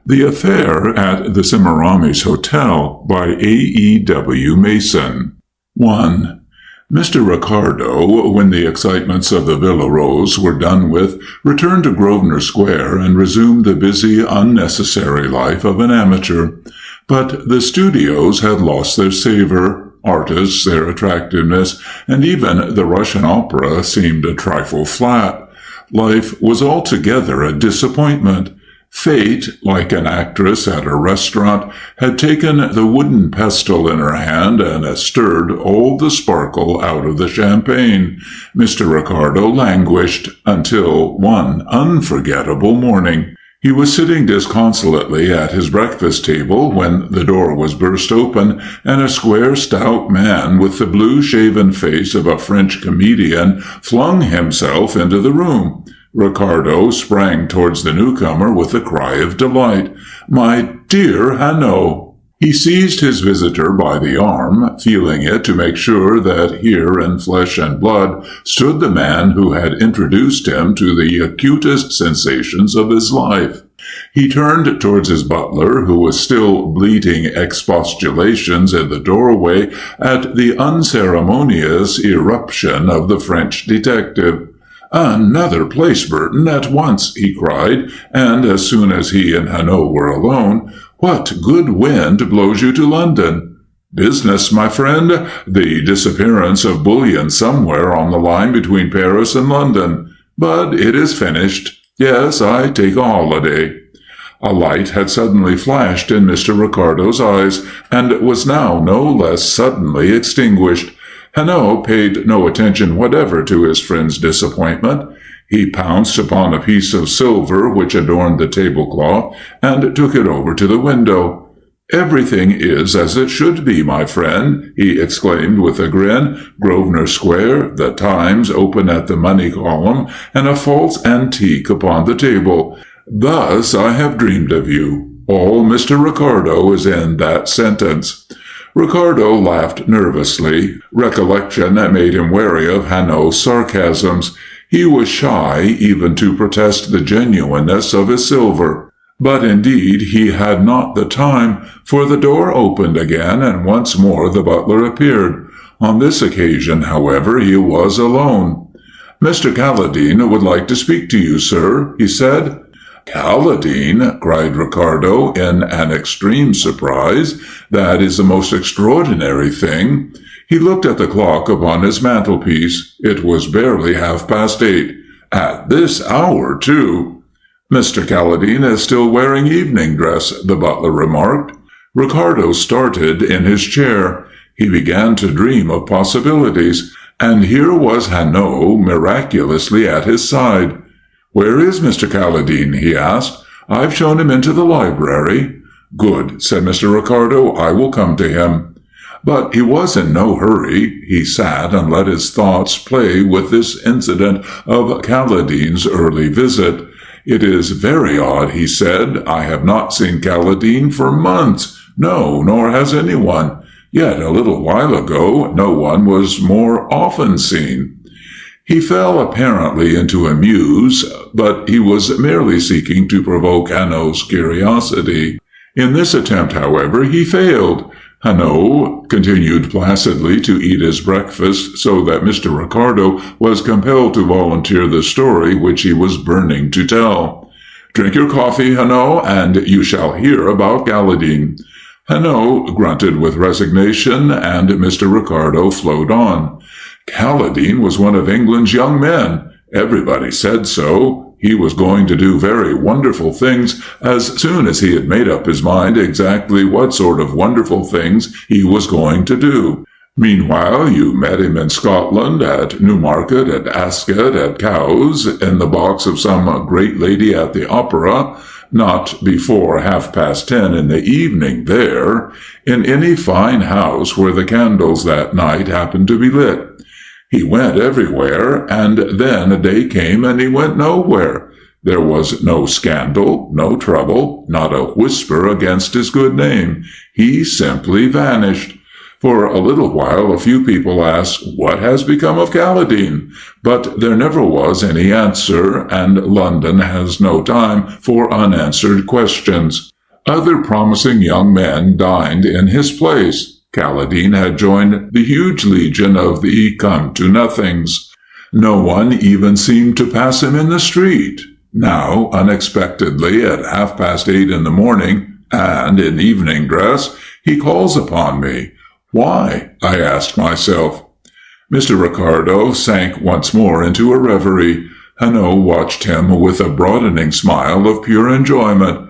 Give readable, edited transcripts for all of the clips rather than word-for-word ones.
The Affair at the Semiramis Hotel by A.E.W. Mason. 1. Mr. Ricardo, when the excitements of the Villa Rose were done with, returned to Grosvenor Square and resumed the busy, unnecessary life of an amateur. But the studios had lost their savour, artists their attractiveness, and even the Russian opera seemed a trifle flat. Life was altogether a disappointment. Fate, like an actress at a restaurant, had taken the wooden pestle in her hand and stirred all the sparkle out of the champagne. Mr. Ricardo languished until one unforgettable morning. He was sitting disconsolately at his breakfast table when the door was burst open, and a square, stout man with the blue-shaven face of a French comedian flung himself into the room. Ricardo sprang towards the newcomer with a cry of delight. "My dear Hanaud!" He seized his visitor by the arm, feeling it to make sure that here in flesh and blood stood the man who had introduced him to the acutest sensations of his life. He turned towards his butler, who was still bleating expostulations in the doorway at the unceremonious irruption of the French detective. "Another place, Burton, at once," he cried, and as soon as he and Hanaud were alone, "What good wind blows you to London?" "Business, my friend. The disappearance of bullion somewhere on the line between Paris and London. But it is finished. Yes, I take a holiday." A light had suddenly flashed in Mr. Ricardo's eyes, and was now no less suddenly extinguished. Hanaud paid no attention whatever to his friend's disappointment. He pounced upon a piece of silver which adorned the tablecloth, and took it over to the window. "Everything is as it should be, my friend," he exclaimed with a grin. "Grosvenor Square, the Times open at the money column, and a false antique upon the table. Thus I have dreamed of you. All Mr. Ricardo is in that sentence." Ricardo laughed nervously. Recollection made him wary of Hanaud's sarcasms. He was shy even to protest the genuineness of his silver. But indeed he had not the time, for the door opened again, and once more the butler appeared. On this occasion, however, he was alone. "Mr. Calladine would like to speak to you, sir," he said. "Calladine!" cried Ricardo in an extreme surprise. "That is the most extraordinary thing." He looked at the clock upon his mantelpiece. It was barely 8:30. "At this hour, too!" "Mr. Calladine is still wearing evening dress," the butler remarked. Ricardo started in his chair. He began to dream of possibilities, and here was Hanaud miraculously at his side. "Where is Mr. Calladine?" he asked. "I've shown him into the library." "Good," said Mr. Ricardo. "I will come to him." But he was in no hurry. He sat and let his thoughts play with this incident of Calladine's early visit. "It is very odd," he said. "I have not seen Calladine for months. No, nor has anyone. Yet a little while ago no one was more often seen." He fell apparently into a muse, but he was merely seeking to provoke Hanaud's curiosity. In this attempt, however, he failed. Hanaud continued placidly to eat his breakfast, so that Mr. Ricardo was compelled to volunteer the story which he was burning to tell. "Drink your coffee, Hanaud, and you shall hear about Calladine." Hanaud grunted with resignation, and Mr. Ricardo flowed on. "Calladine was one of England's young men. Everybody said so. He was going to do very wonderful things as soon as he had made up his mind exactly what sort of wonderful things he was going to do. Meanwhile, you met him in Scotland, at Newmarket, at Ascot, at Cowes, in the box of some great lady at the opera, not before 10:30 in the evening there, in any fine house where the candles that night happened to be lit. He went everywhere, and then a day came and he went nowhere. There was no scandal, no trouble, not a whisper against his good name. He simply vanished. For a little while a few people asked, "What has become of Calladine?" But there never was any answer, and London has no time for unanswered questions. Other promising young men dined in his place. Kaladin had joined the huge legion of the come-to-nothings. No one even seemed to pass him in the street. Now, unexpectedly, at 8:30 in the morning, and in evening dress, he calls upon me. Why? I asked myself. Mr. Ricardo sank once more into a reverie. Hanaud watched him with a broadening smile of pure enjoyment.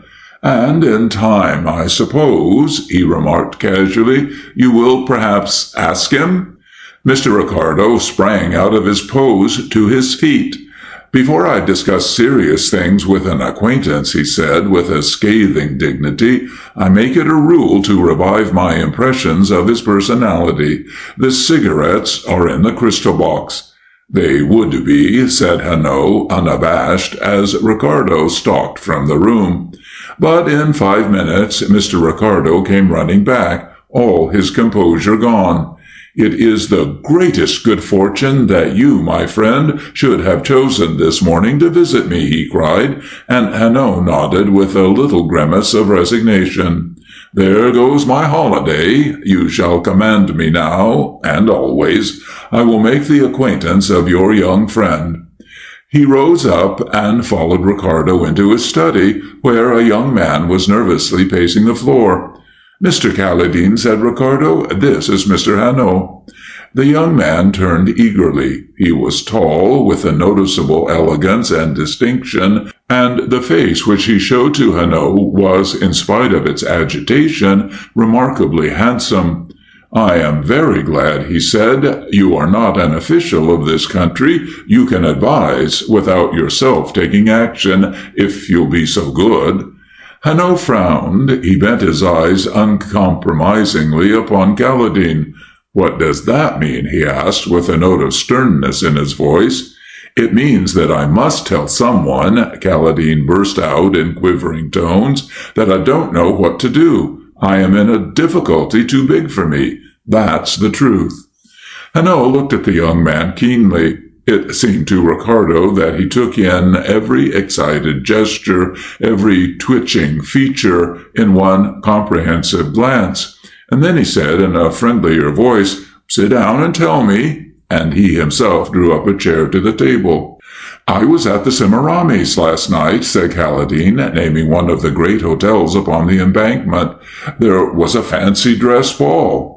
"And in time, I suppose," he remarked casually, "you will perhaps ask him?" Mr. Ricardo sprang out of his pose to his feet. "Before I discuss serious things with an acquaintance," he said with a scathing dignity, "I make it a rule to revive my impressions of his personality. The cigarettes are in the crystal box." "They would be," said Hanaud, unabashed, as Ricardo stalked from the room. But in 5 minutes Mr. Ricardo came running back, all his composure gone. "It is the greatest good fortune that you, my friend, should have chosen this morning to visit me," he cried, and Hanaud nodded with a little grimace of resignation. "There goes my holiday. You shall command me now, and always. I will make the acquaintance of your young friend." He rose up and followed Ricardo into his study, where a young man was nervously pacing the floor. "Mr. Kaladin," said Ricardo, "this is Mr. Hanaud." The young man turned eagerly. He was tall, with a noticeable elegance and distinction, and the face which he showed to Hanaud was, in spite of its agitation, remarkably handsome. "I am very glad," he said. "You are not an official of this country. You can advise, without yourself taking action, if you'll be so good." Hanaud frowned. He bent his eyes uncompromisingly upon Kaladin. "What does that mean?" he asked, with a note of sternness in his voice. "It means that I must tell someone," Kaladin burst out in quivering tones, "that I don't know what to do. I am in a difficulty too big for me. That's the truth." Hanaud looked at the young man keenly. It seemed to Ricardo that he took in every excited gesture, every twitching feature, in one comprehensive glance. And then he said in a friendlier voice, "Sit down and tell me," and he himself drew up a chair to the table. "I was at the Semiramis last night," said Kaladin, naming one of the great hotels upon the embankment. "There was a fancy dress ball."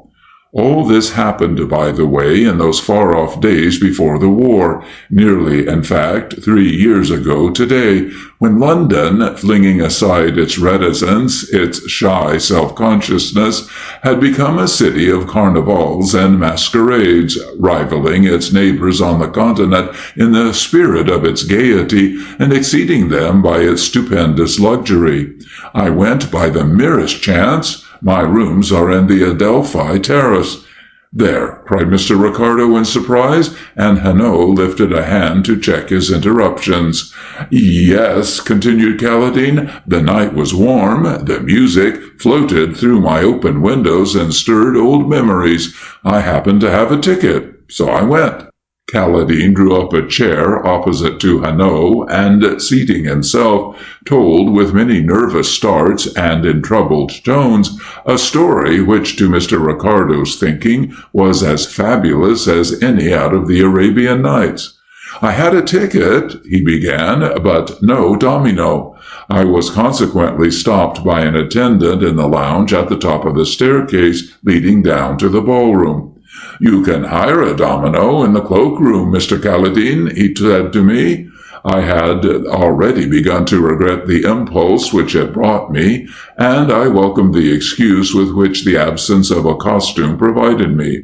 All this happened, by the way, in those far-off days before the war, nearly, in fact, 3 years ago today, when London, flinging aside its reticence, its shy self-consciousness, had become a city of carnivals and masquerades, rivaling its neighbors on the continent in the spirit of its gaiety and exceeding them by its stupendous luxury. I went by the merest chance. My rooms are in the Adelphi Terrace. "There!" cried Mr. Ricardo in surprise, and Hanaud lifted a hand to check his interruptions. "Yes," continued Kaladin, "the night was warm, the music floated through my open windows and stirred old memories. I happened to have a ticket, so I went." Kaladin drew up a chair opposite to Hanaud, and, seating himself, told with many nervous starts and in troubled tones a story which, to Mr. Ricardo's thinking, was as fabulous as any out of the Arabian Nights. "I had a ticket," he began, "but no domino. I was consequently stopped by an attendant in the lounge at the top of the staircase leading down to the ballroom. 'You can hire a domino in the cloakroom, Mr. Kaladin,' he said to me. I had already begun to regret the impulse which had brought me, and I welcomed the excuse with which the absence of a costume provided me.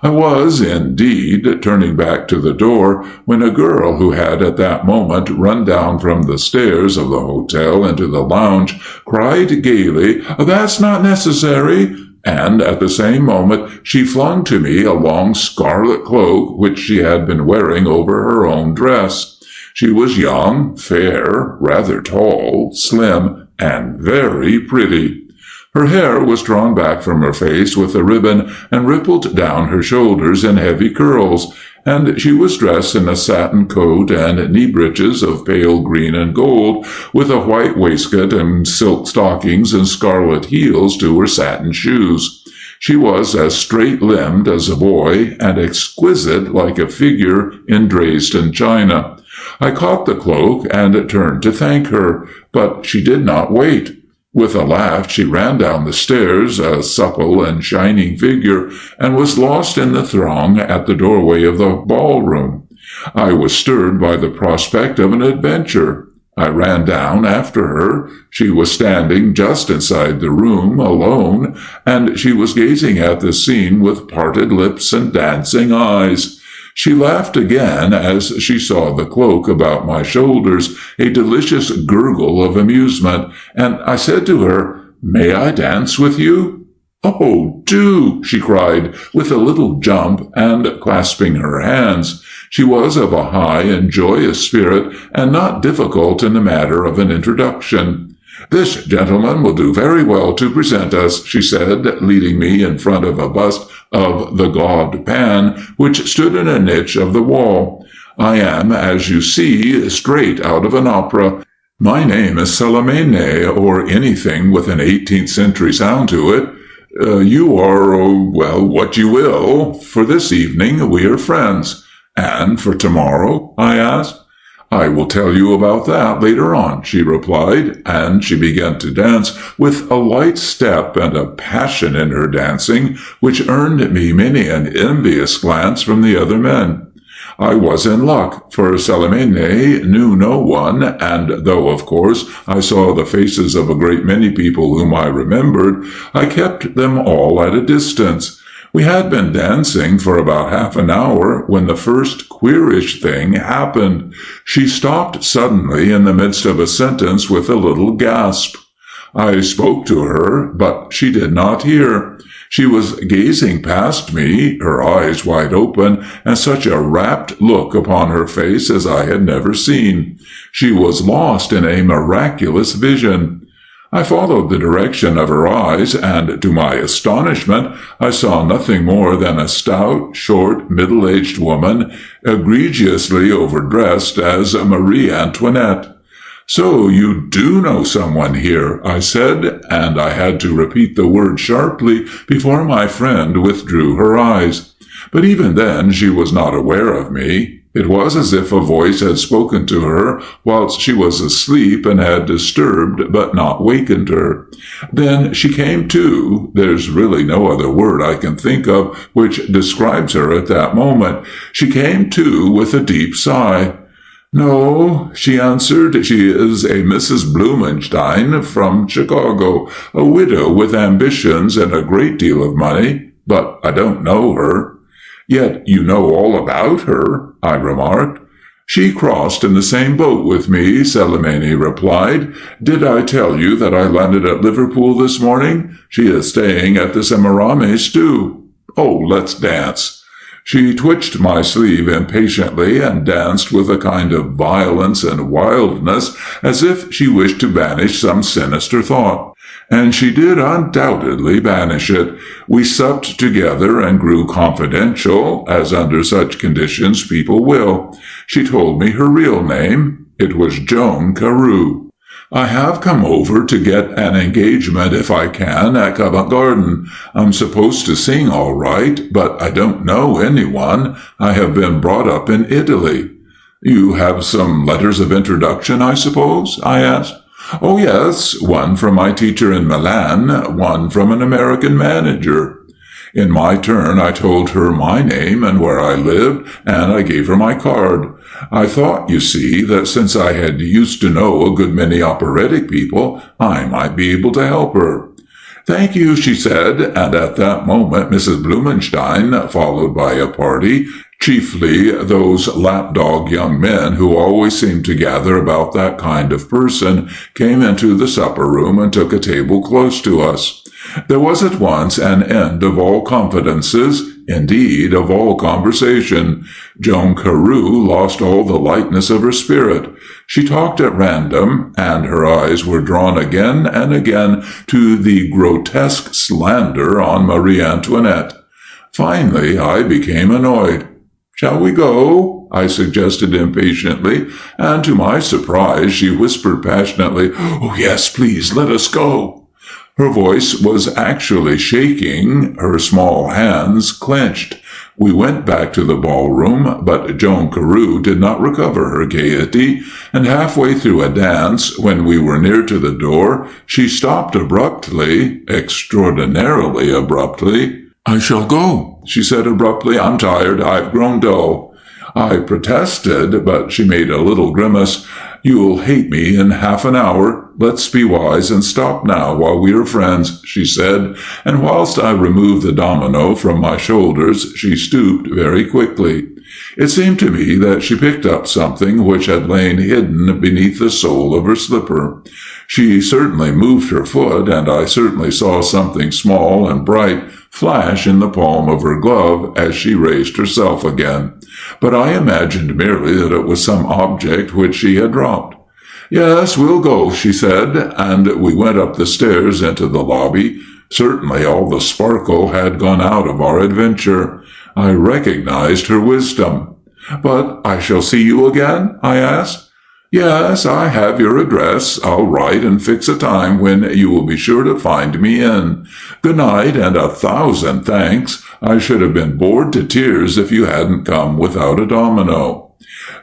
I was, indeed, turning back to the door, when a girl who had at that moment run down from the stairs of the hotel into the lounge cried gaily, 'That's not necessary!' And at the same moment she flung to me a long scarlet cloak which she had been wearing over her own dress. She was young, fair, rather tall, slim, and very pretty. Her hair was drawn back from her face with a ribbon and rippled down her shoulders in heavy curls, and she was dressed in a satin coat and knee breeches of pale green and gold, with a white waistcoat and silk stockings and scarlet heels to her satin shoes. She was as straight-limbed as a boy, and exquisite like a figure in Dresden china. I caught the cloak and turned to thank her, but she did not wait. With a laugh, she ran down the stairs, a supple and shining figure, and was lost in the throng at the doorway of the ballroom. I was stirred by the prospect of an adventure. I ran down after her. She was standing just inside the room, alone, and she was gazing at the scene with parted lips and dancing eyes. She laughed again as she saw the cloak about my shoulders, a delicious gurgle of amusement, and I said to her, "May I dance with you?" "Oh, do!" she cried, with a little jump and clasping her hands. She was of a high and joyous spirit, and not difficult in the matter of an introduction. "This gentleman will do very well to present us," she said, leading me in front of a bust of the god Pan, which stood in a niche of the wall. "I am, as you see, straight out of an opera. My name is Salamene, or anything with an 18th century sound to it. You are, well, what you will. For this evening we are friends." "And for tomorrow?" I asked. "I will tell you about that later on," she replied, and she began to dance with a light step and a passion in her dancing which earned me many an envious glance from the other men. I was in luck, for Salamene knew no one, and though, of course, I saw the faces of a great many people whom I remembered, I kept them all at a distance. We had been dancing for about half an hour when the first queerish thing happened. She stopped suddenly in the midst of a sentence with a little gasp. I spoke to her, but she did not hear. She was gazing past me, her eyes wide open, and such a rapt look upon her face as I had never seen. She was lost in a miraculous vision. I followed the direction of her eyes, and to my astonishment, I saw nothing more than a stout, short, middle-aged woman, egregiously overdressed as Marie Antoinette. "So you do know someone here," I said, and I had to repeat the word sharply before my friend withdrew her eyes. But even then she was not aware of me. It was as if a voice had spoken to her whilst she was asleep and had disturbed but not wakened her. Then she came to. There's really no other word I can think of which describes her at that moment. She came to with a deep sigh. "No," she answered, "she is a Mrs. Blumenstein from Chicago, a widow with ambitions and a great deal of money, but I don't know her." "Yet you know all about her," I remarked. "She crossed in the same boat with me," Salamene replied. "Did I tell you that I landed at Liverpool this morning? She is staying at the Semiramis too. Oh, let's dance." She twitched my sleeve impatiently and danced with a kind of violence and wildness, as if she wished to banish some sinister thought. And she did undoubtedly banish it. We supped together and grew confidential, as under such conditions people will. She told me her real name. It was Joan Carew. "I have come over to get an engagement if I can at Covent Garden. I'm supposed to sing all right, but I don't know anyone. I have been brought up in Italy." "You have some letters of introduction, I suppose?" I asked. "Oh, yes, one from my teacher in Milan, one from an American manager." In my turn, I told her my name and where I lived, and I gave her my card. I thought, you see, that since I had used to know a good many operatic people, I might be able to help her. "Thank you," she said, and at that moment Mrs. Blumenstein, followed by a party, chiefly those lapdog young men who always seem to gather about that kind of person, came into the supper-room and took a table close to us. There was at once an end of all confidences, indeed of all conversation. Joan Carew lost all the lightness of her spirit. She talked at random, and her eyes were drawn again and again to the grotesque slander on Marie Antoinette. Finally, I became annoyed. "Shall we go?" I suggested impatiently, and to my surprise she whispered passionately, "Oh, yes, please, let us go." Her voice was actually shaking, her small hands clenched. We went back to the ballroom, but Joan Carew did not recover her gaiety, and halfway through a dance, when we were near to the door, she stopped abruptly, extraordinarily abruptly. "I shall go," she said abruptly. "I'm tired. I've grown dull." I protested, but she made a little grimace. "You'll hate me in half an hour. Let's be wise and stop now while we are friends," she said, and whilst I removed the domino from my shoulders, she stooped very quickly. It seemed to me that she picked up something which had lain hidden beneath the sole of her slipper. She certainly moved her foot, and I certainly saw something small and bright flash in the palm of her glove as she raised herself again. But I imagined merely that it was some object which she had dropped. "Yes, we'll go," she said, and we went up the stairs into the lobby. Certainly all the sparkle had gone out of our adventure. I recognized her wisdom. "But I shall see you again?" I asked. "Yes, I have your address. I'll write and fix a time when you will be sure to find me in. Good night, and 1,000 thanks. I should have been bored to tears if you hadn't come without a domino."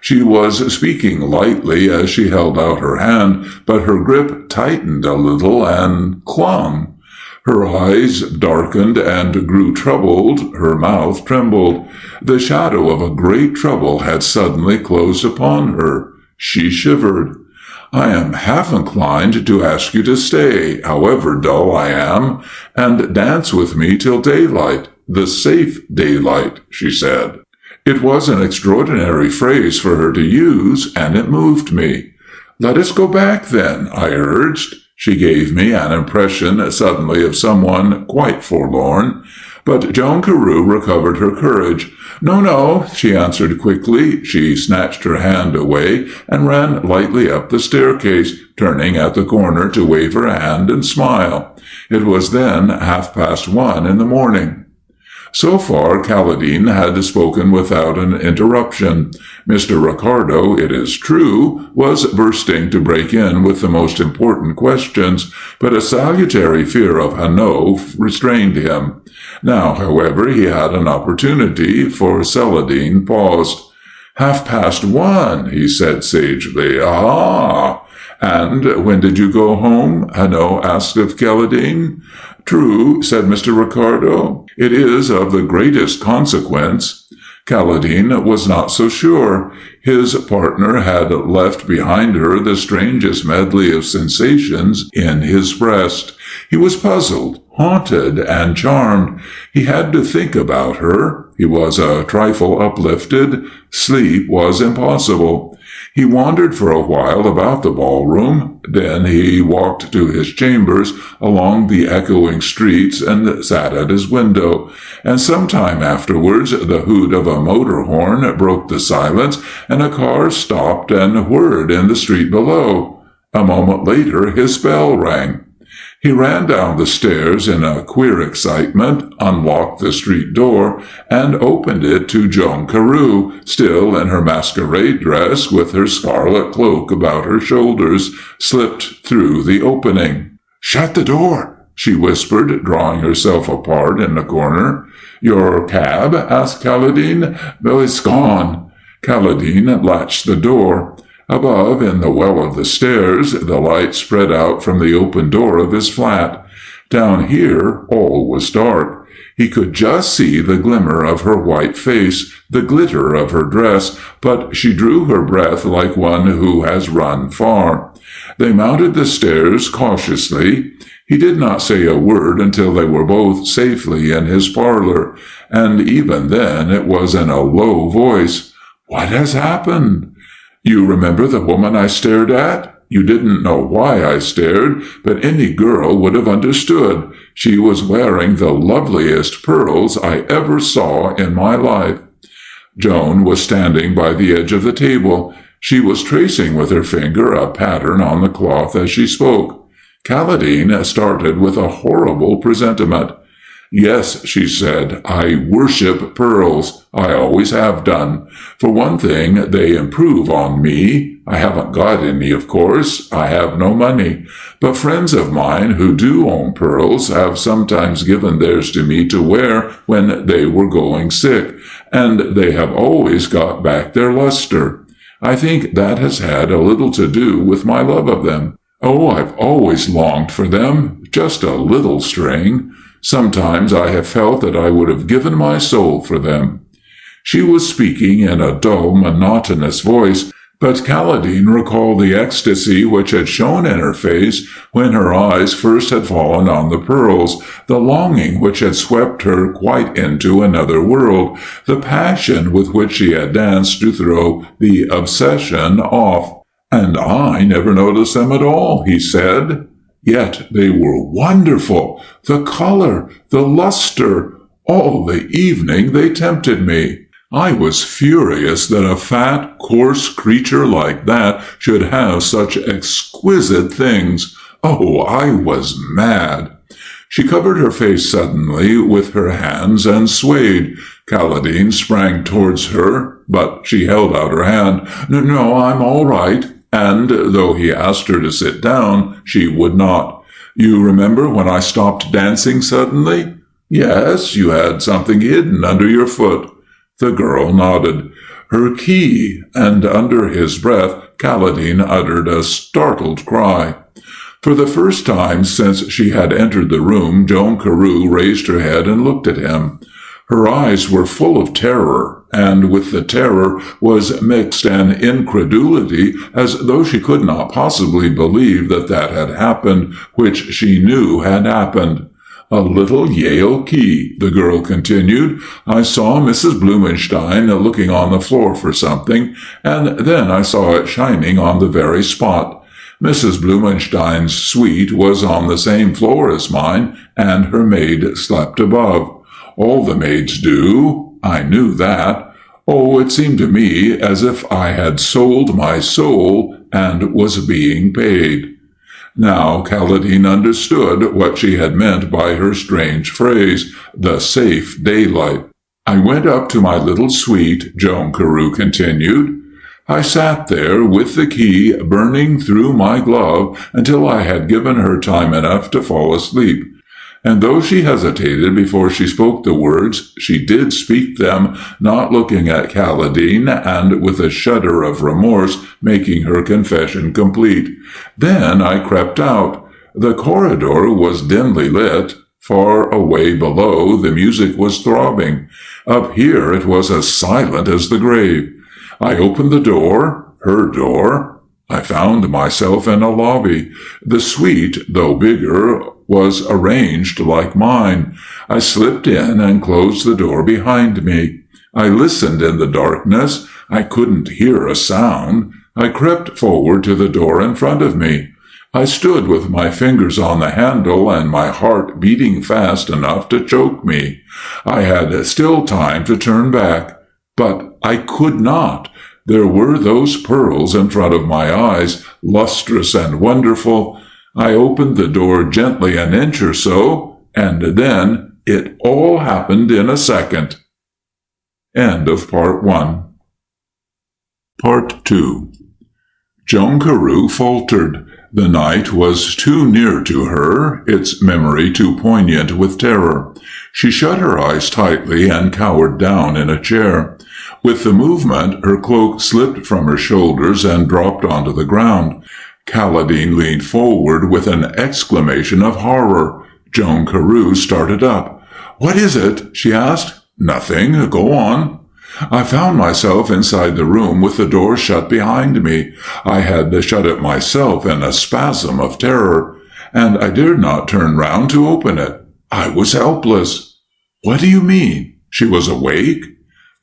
She was speaking lightly as she held out her hand, but her grip tightened a little and clung. Her eyes darkened and grew troubled, her mouth trembled. The shadow of a great trouble had suddenly closed upon her. She shivered. "I am half inclined to ask you to stay, however dull I am, and dance with me till daylight, the safe daylight," she said. It was an extraordinary phrase for her to use, and it moved me. "Let us go back, then," I urged. She gave me an impression suddenly of someone quite forlorn. But Joan Carew recovered her courage. "No, no," she answered quickly. She snatched her hand away and ran lightly up the staircase, turning at the corner to wave her hand and smile. It was then 1:30 in the morning. So far, Caledine had spoken without an interruption. Mr. Ricardo, it is true, was bursting to break in with the most important questions, but a salutary fear of Hanno restrained him. Now, however, he had an opportunity, for Celadine paused. 1:30, he said sagely. "Ah! And when did you go home?" Hanno asked of Caledine. "True," said Mr. Ricardo. "It is of the greatest consequence." Caledine was not so sure. His partner had left behind her the strangest medley of sensations in his breast. He was puzzled, haunted, and charmed. He had to think about her. He was a trifle uplifted. Sleep was impossible. He wandered for a while about the ballroom. Then he walked to his chambers along the echoing streets and sat at his window. And some time afterwards the hoot of a motor horn broke the silence, and a car stopped and whirred in the street below. A moment later his bell rang. He ran down the stairs in a queer excitement, unlocked the street door, and opened it to Joan Carew, still in her masquerade dress with her scarlet cloak about her shoulders, slipped through the opening. "Shut the door," she whispered, drawing herself apart in the corner. "Your cab?" asked Caledine. "Oh, it's gone." Caledine latched the door. Above, in the well of the stairs, the light spread out from the open door of his flat. Down here, all was dark. He could just see the glimmer of her white face, the glitter of her dress, but she drew her breath like one who has run far. They mounted the stairs cautiously. He did not say a word until they were both safely in his parlor, and even then it was in a low voice. "What has happened?" "You remember the woman I stared at? You didn't know why I stared, but any girl would have understood. She was wearing the loveliest pearls I ever saw in my life." Joan was standing by the edge of the table. She was tracing with her finger a pattern on the cloth as she spoke. Caledine started with a horrible presentiment. "Yes," she said, "I worship pearls. I always have done. For one thing, they improve on me. I haven't got any, of course. I have no money. But friends of mine who do own pearls have sometimes given theirs to me to wear when they were going sick, and they have always got back their luster. I think that has had a little to do with my love of them. Oh, I've always longed for them, just a little string. Sometimes I have felt that I would have given my soul for them." She was speaking in a dull, monotonous voice, but Kaladin recalled the ecstasy which had shone in her face when her eyes first had fallen on the pearls, the longing which had swept her quite into another world, the passion with which she had danced to throw the obsession off. "And I never noticed them at all," he said. "Yet they were wonderful. The color, the luster, all the evening they tempted me. I was furious that a fat, coarse creature like that should have such exquisite things. Oh, I was mad." She covered her face suddenly with her hands and swayed. Kaladin sprang towards her, but she held out her hand. "No, I'm all right." And though he asked her to sit down, she would not. "You remember when I stopped dancing suddenly?" "Yes, you had something hidden under your foot." The girl nodded. "Her key," and under his breath Kaladin uttered a startled cry. For the first time since she had entered the room, Joan Carew raised her head and looked at him. Her eyes were full of terror, and with the terror was mixed an incredulity, as though she could not possibly believe that that had happened which she knew had happened. "A little Yale key," the girl continued. "I saw Mrs. Blumenstein looking on the floor for something, and then I saw it shining on the very spot. Mrs. Blumenstein's suite was on the same floor as mine, and her maid slept above. All the maids do. I knew that. Oh, it seemed to me as if I had sold my soul and was being paid." Now Kaladin understood what she had meant by her strange phrase, the safe daylight. "I went up to my little suite," Joan Carew continued. "I sat there with the key burning through my glove until I had given her time enough to fall asleep. And though she hesitated before she spoke the words, she did speak them, not looking at Kaladin, and with a shudder of remorse making her confession complete. Then I crept out. The corridor was dimly lit. Far away below, the music was throbbing. Up here it was as silent as the grave. I opened the door, her door. I found myself in a lobby. The suite, though bigger, was arranged like mine. I slipped in and closed the door behind me. I listened in the darkness. I couldn't hear a sound. I crept forward to the door in front of me. I stood with my fingers on the handle and my heart beating fast enough to choke me. I had still time to turn back, but I could not. There were those pearls in front of my eyes, lustrous and wonderful. I opened the door gently an inch or so, and then it all happened in a second. End of Part 1. Part 2. Joan Carew faltered. The night was too near to her, its memory too poignant with terror. She shut her eyes tightly and cowered down in a chair. With the movement, her cloak slipped from her shoulders and dropped onto the ground. Kaladin leaned forward with an exclamation of horror. Joan Carew started up. "What is it?" she asked. "Nothing. Go on." "I found myself inside the room with the door shut behind me. I had shut it myself in a spasm of terror, and I dared not turn round to open it. I was helpless." "What do you mean? She was awake?"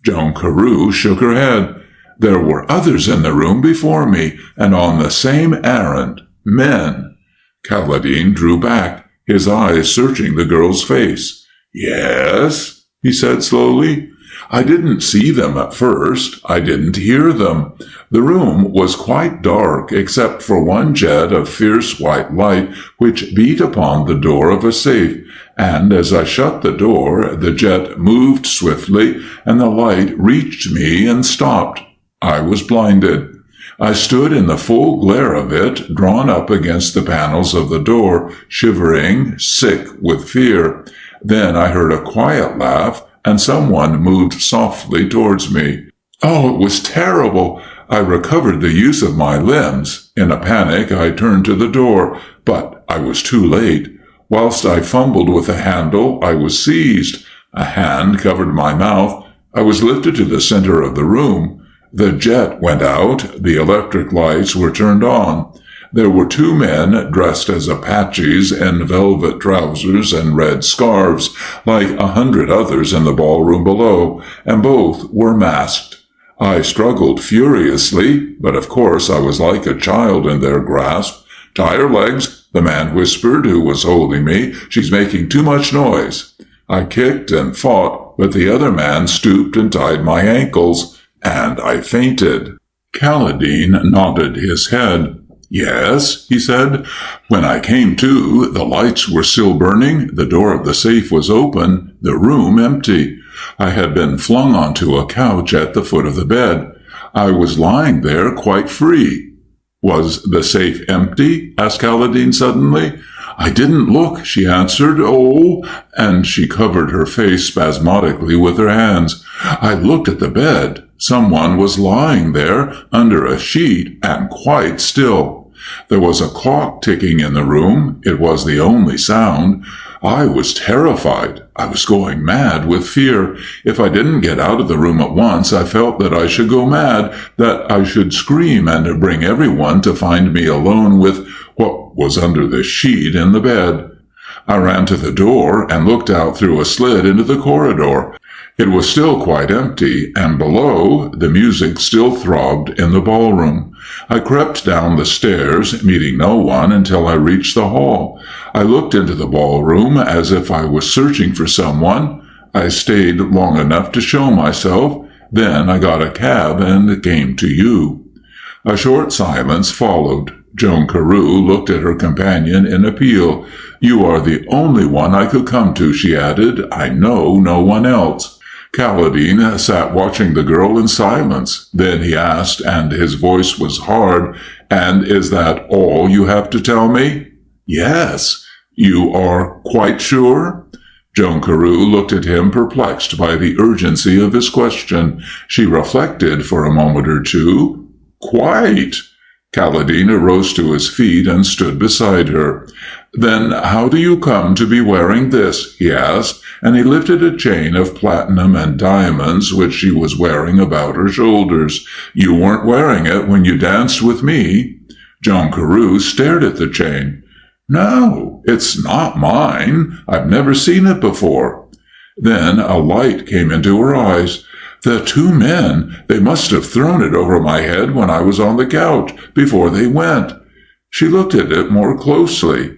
Joan Carew shook her head. "There were others in the room before me, and on the same errand. Men." Kaladin drew back, his eyes searching the girl's face. "Yes?" he said slowly. "I didn't see them at first. I didn't hear them. The room was quite dark, except for one jet of fierce white light which beat upon the door of a safe, and as I shut the door, the jet moved swiftly, and the light reached me and stopped. I was blinded. I stood in the full glare of it, drawn up against the panels of the door, shivering, sick with fear. Then I heard a quiet laugh, and someone moved softly towards me. Oh, it was terrible! I recovered the use of my limbs. In a panic, I turned to the door, but I was too late. Whilst I fumbled with the handle, I was seized. A hand covered my mouth. I was lifted to the center of the room. The jet went out. The electric lights were turned on. There were two men dressed as Apaches in velvet trousers and red scarves, like 100 others in the ballroom below, and both were masked. I struggled furiously, but of course I was like a child in their grasp. "Tie her legs," the man whispered, who was holding me. "She's making too much noise." I kicked and fought, but the other man stooped and tied my ankles, and I fainted. Kaladin nodded his head. "Yes," he said. "When I came to, the lights were still burning, the door of the safe was open, the room empty. I had been flung onto a couch at the foot of the bed. I was lying there quite free." "Was the safe empty?" asked Kaladin suddenly. "I didn't look," she answered. "Oh," and she covered her face spasmodically with her hands. "I looked at the bed. Someone was lying there under a sheet and quite still. There was a clock ticking in the room. It was the only sound. I was terrified. I was going mad with fear. If I didn't get out of the room at once, I felt that I should go mad, that I should scream and bring everyone to find me alone with what was under the sheet in the bed. I ran to the door and looked out through a slit into the corridor. It was still quite empty, and below, the music still throbbed in the ballroom. I crept down the stairs, meeting no one, until I reached the hall. I looked into the ballroom as if I was searching for someone. I stayed long enough to show myself. Then I got a cab and came to you." A short silence followed. Joan Carew looked at her companion in appeal. "You are the only one I could come to," she added. "I know no one else." Kaladin sat watching the girl in silence. Then he asked, and his voice was hard, "And is that all you have to tell me?" "Yes." "You are quite sure?" Joan Carew looked at him, perplexed by the urgency of his question. She reflected for a moment or two. "Quite." Kaladin rose to his feet and stood beside her. "Then how do you come to be wearing this?" he asked, and he lifted a chain of platinum and diamonds which she was wearing about her shoulders. "You weren't wearing it when you danced with me." Joan Carew stared at the chain. "No, it's not mine. I've never seen it before." Then a light came into her eyes. "The two men, they must have thrown it over my head when I was on the couch, before they went." She looked at it more closely.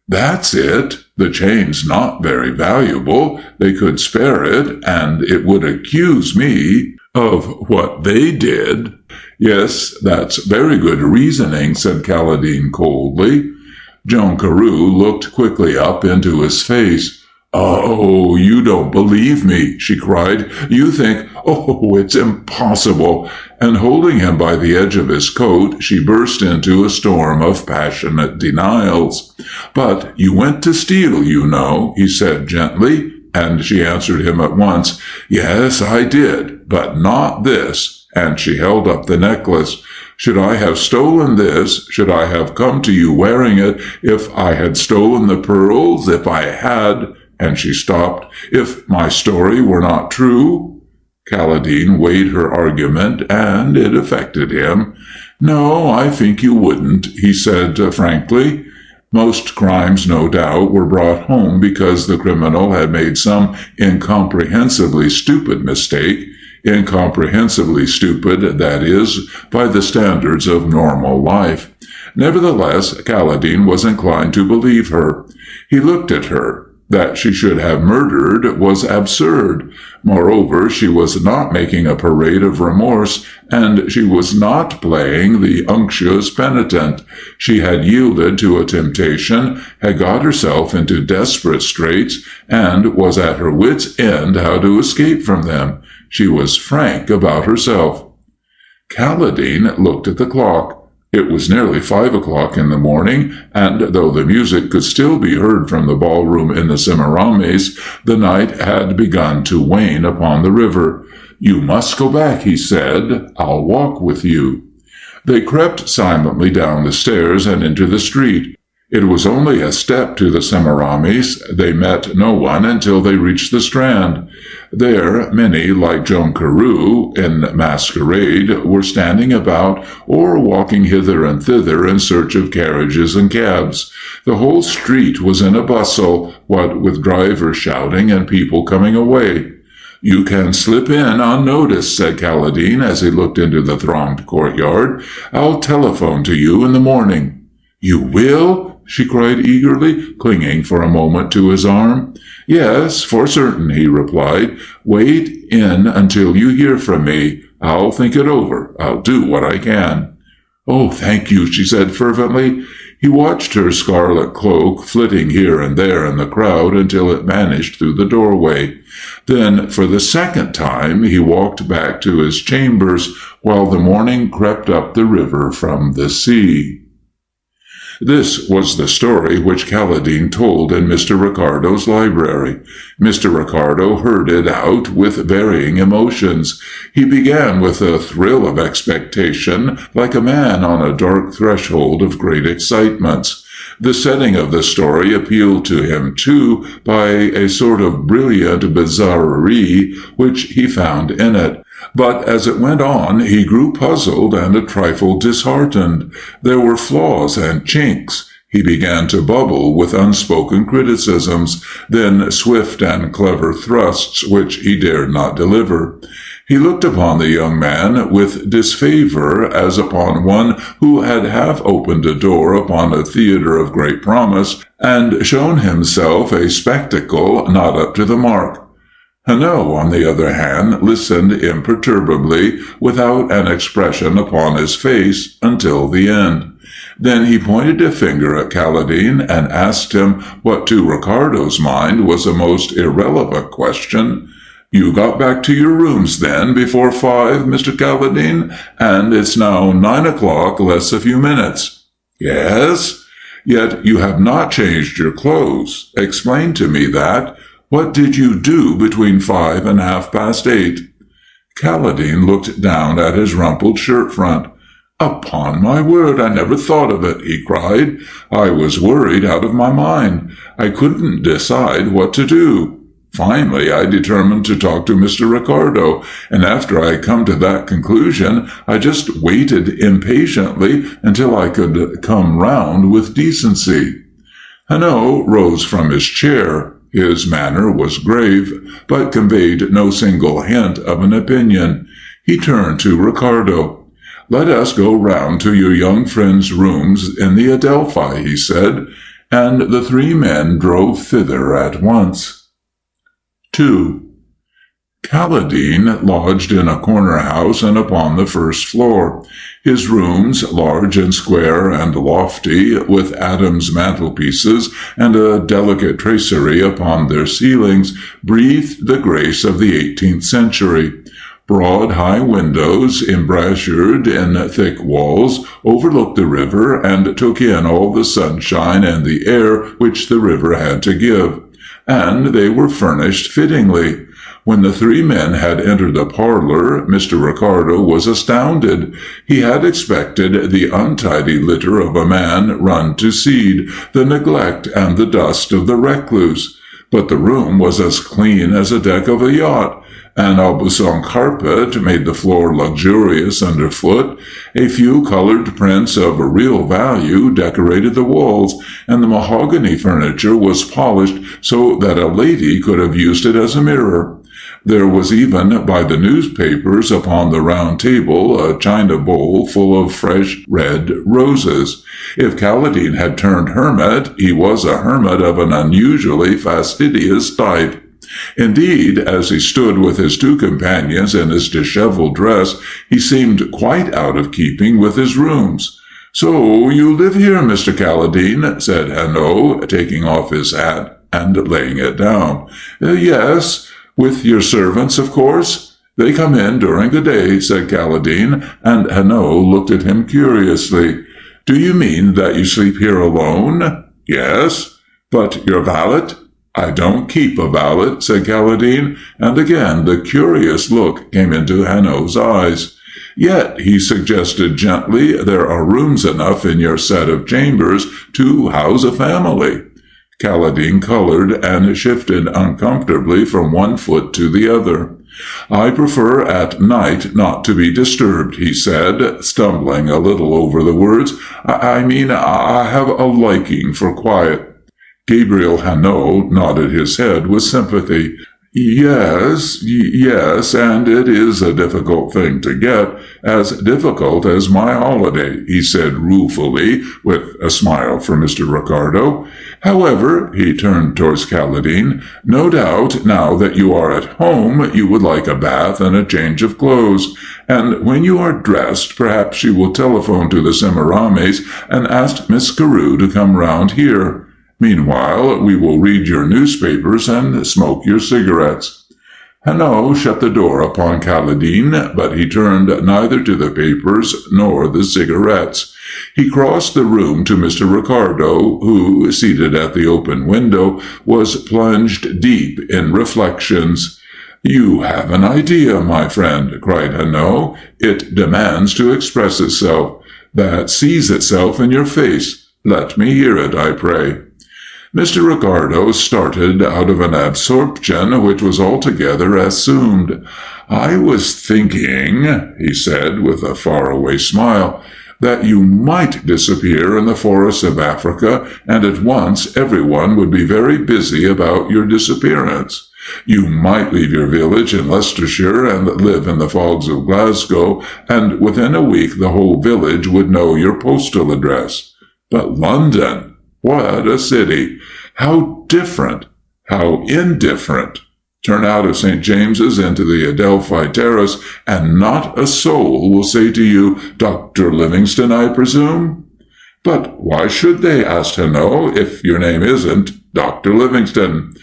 "That's it. The chain's not very valuable. They could spare it, and it would accuse me of what they did." "Yes, that's very good reasoning," said Kaladin coldly. Joan Carew looked quickly up into his face. "Oh, you don't believe me," she cried. "You think, oh, it's impossible." And holding him by the edge of his coat, she burst into a storm of passionate denials. "But you went to steal, you know," he said gently, and she answered him at once. "Yes, I did, but not this." And she held up the necklace. "Should I have stolen this? Should I have come to you wearing it if I had stolen the pearls? If I had—" And she stopped. "If my story were not true?" Kaladin weighed her argument, and it affected him. "No, I think you wouldn't," he said frankly. Most crimes, no doubt, were brought home because the criminal had made some incomprehensibly stupid mistake. Incomprehensibly stupid, that is, by the standards of normal life. Nevertheless, Kaladin was inclined to believe her. He looked at her. That she should have murdered was absurd. Moreover, she was not making a parade of remorse, and she was not playing the unctuous penitent. She had yielded to a temptation, had got herself into desperate straits, and was at her wits' end how to escape from them. She was frank about herself. Kaladin looked at the clock. It was nearly 5 o'clock in the morning, and though the music could still be heard from the ballroom in the Semiramis, the night had begun to wane upon the river. "You must go back," he said. "I'll walk with you." They crept silently down the stairs and into the street. It was only a step to the Semiramis. They met no one until they reached the Strand. There, many, like Joan Carew, in masquerade, were standing about or walking hither and thither in search of carriages and cabs. The whole street was in a bustle, what with drivers shouting and people coming away. "You can slip in unnoticed," said Kaladin as he looked into the thronged courtyard. "I'll telephone to you in the morning." "You will?" she cried eagerly, clinging for a moment to his arm. "Yes, for certain," he replied. "Wait in until you hear from me. I'll think it over. I'll do what I can." "Oh, thank you," she said fervently. He watched her scarlet cloak flitting here and there in the crowd until it vanished through the doorway. Then, for the second time, he walked back to his chambers while the morning crept up the river from the sea. This was the story which Kaladin told in Mr. Ricardo's library. Mr. Ricardo heard it out with varying emotions. He began with a thrill of expectation, like a man on a dark threshold of great excitements. The setting of the story appealed to him, too, by a sort of brilliant bizarrerie which he found in it. But as it went on, he grew puzzled and a trifle disheartened. There were flaws and chinks. He began to bubble with unspoken criticisms, then swift and clever thrusts which he dared not deliver. He looked upon the young man with disfavor, as upon one who had half opened a door upon a theatre of great promise, and shown himself a spectacle not up to the mark. Hanno, on the other hand, listened imperturbably, without an expression upon his face, until the end. Then he pointed a finger at Kaladin and asked him what to Ricardo's mind was a most irrelevant question. "You got back to your rooms, then, before 5, Mr. Kaladin, and it's now 9 o'clock, less a few minutes." "Yes." "Yet you have not changed your clothes. Explain to me that. What did you do between 5 and 8:30? Kaladin looked down at his rumpled shirt-front. "Upon my word, I never thought of it," he cried. "I was worried out of my mind. I couldn't decide what to do. Finally, I determined to talk to Mr. Ricardo, and after I come to that conclusion, I just waited impatiently until I could come round with decency." Hanno rose from his chair. His manner was grave, but conveyed no single hint of an opinion. He turned to Ricardo. "Let us go round to your young friend's rooms in the Adelphi," he said, and the three men drove thither at once. 2. Kaladin lodged in a corner house and upon the first floor. His rooms, large and square and lofty, with Adam's mantelpieces and a delicate tracery upon their ceilings, breathed the grace of the 18th century. Broad, high windows, embrasured in thick walls, overlooked the river and took in all the sunshine and the air which the river had to give. And they were furnished fittingly. When the three men had entered the parlor, Mr. Ricardo was astounded. He had expected the untidy litter of a man run to seed, the neglect and the dust of the recluse. But the room was as clean as a deck of a yacht. An Aubusson carpet made the floor luxurious underfoot. A few colored prints of real value decorated the walls, and the mahogany furniture was polished so that a lady could have used it as a mirror. There was even, by the newspapers, upon the round table, a china bowl full of fresh red roses. If Kaladin had turned hermit, he was a hermit of an unusually fastidious type. Indeed, as he stood with his two companions in his disheveled dress, he seemed quite out of keeping with his rooms. "So you live here, Mr. Kaladin," said Hanno, taking off his hat and laying it down. "Yes, with your servants, of course." "They come in during the day," said Kaladin, and Hanno looked at him curiously. "Do you mean that you sleep here alone?" "Yes." "But your valet?" "I don't keep a valet," said Kaladin, and again the curious look came into Hanno's eyes. "Yet," he suggested gently, "there are rooms enough in your set of chambers to house a family." Kaladin colored and shifted uncomfortably from one foot to the other. "I prefer at night not to be disturbed," he said, stumbling a little over the words. I mean, I have a liking for quiet." Gabriel Hanno nodded his head with sympathy. Yes, and it is a difficult thing to get, as difficult as my holiday," he said ruefully, with a smile for Mr. Ricardo. "However," he turned towards Kaladin, "no doubt, now that you are at home, you would like a bath and a change of clothes, and when you are dressed, perhaps you will telephone to the Semiramis and ask Miss Carew to come round here. Meanwhile, we will read your newspapers and smoke your cigarettes." Hanno shut the door upon Kaladin, but he turned neither to the papers nor the cigarettes. He crossed the room to Mr. Ricardo, who, seated at the open window, was plunged deep in reflections. "You have an idea, my friend," cried Hanno. "It demands to express itself. That sees itself in your face. Let me hear it, I pray." Mr. Ricardo started out of an absorption which was altogether assumed. "I was thinking," he said with a faraway smile, "that you might disappear in the forests of Africa, and at once everyone would be very busy about your disappearance. You might leave your village in Leicestershire and live in the fogs of Glasgow, and within a week the whole village would know your postal address. But London! What a city! How different! How indifferent! Turn out of St. James's into the Adelphi Terrace, and not a soul will say to you, 'Dr. Livingstone, I presume?'" "But why should they?" asked Hanno, "if your name isn't Dr. Livingstone?"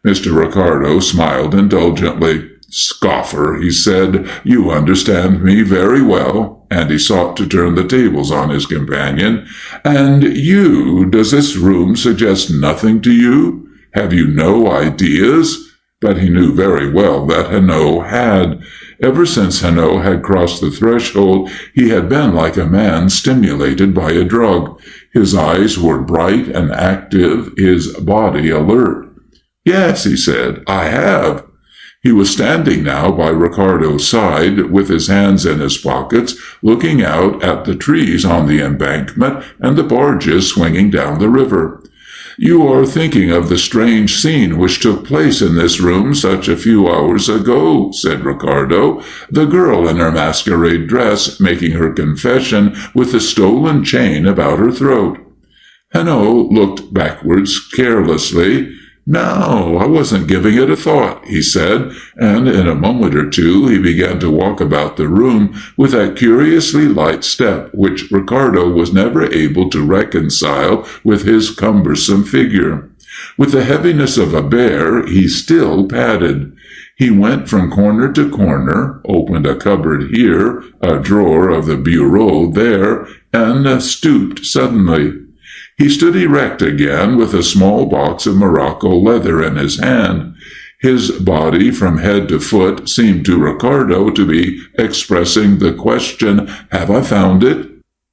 Mr. Ricardo smiled indulgently. "Scoffer," he said, "you understand me very well," and he sought to turn the tables on his companion. "And you, does this room suggest nothing to you? Have you no ideas?" But he knew very well that Hanno had. Ever since Hanno had crossed the threshold, he had been like a man stimulated by a drug. His eyes were bright and active, his body alert. "Yes," he said, "I have." He was standing now by Ricardo's side, with his hands in his pockets, looking out at the trees on the embankment and the barges swinging down the river. "You are thinking of the strange scene which took place in this room such a few hours ago," said Ricardo. "The girl in her masquerade dress making her confession with the stolen chain about her throat." Hanno looked backwards carelessly. "No, I wasn't giving it a thought," he said, and in a moment or two he began to walk about the room with that curiously light step which Ricardo was never able to reconcile with his cumbersome figure. With the heaviness of a bear, he still padded. He went from corner to corner, opened a cupboard here, a drawer of the bureau there, and stooped suddenly. He stood erect again with a small box of Morocco leather in his hand. His body from head to foot seemed to Ricardo to be expressing the question, "Have I found it?"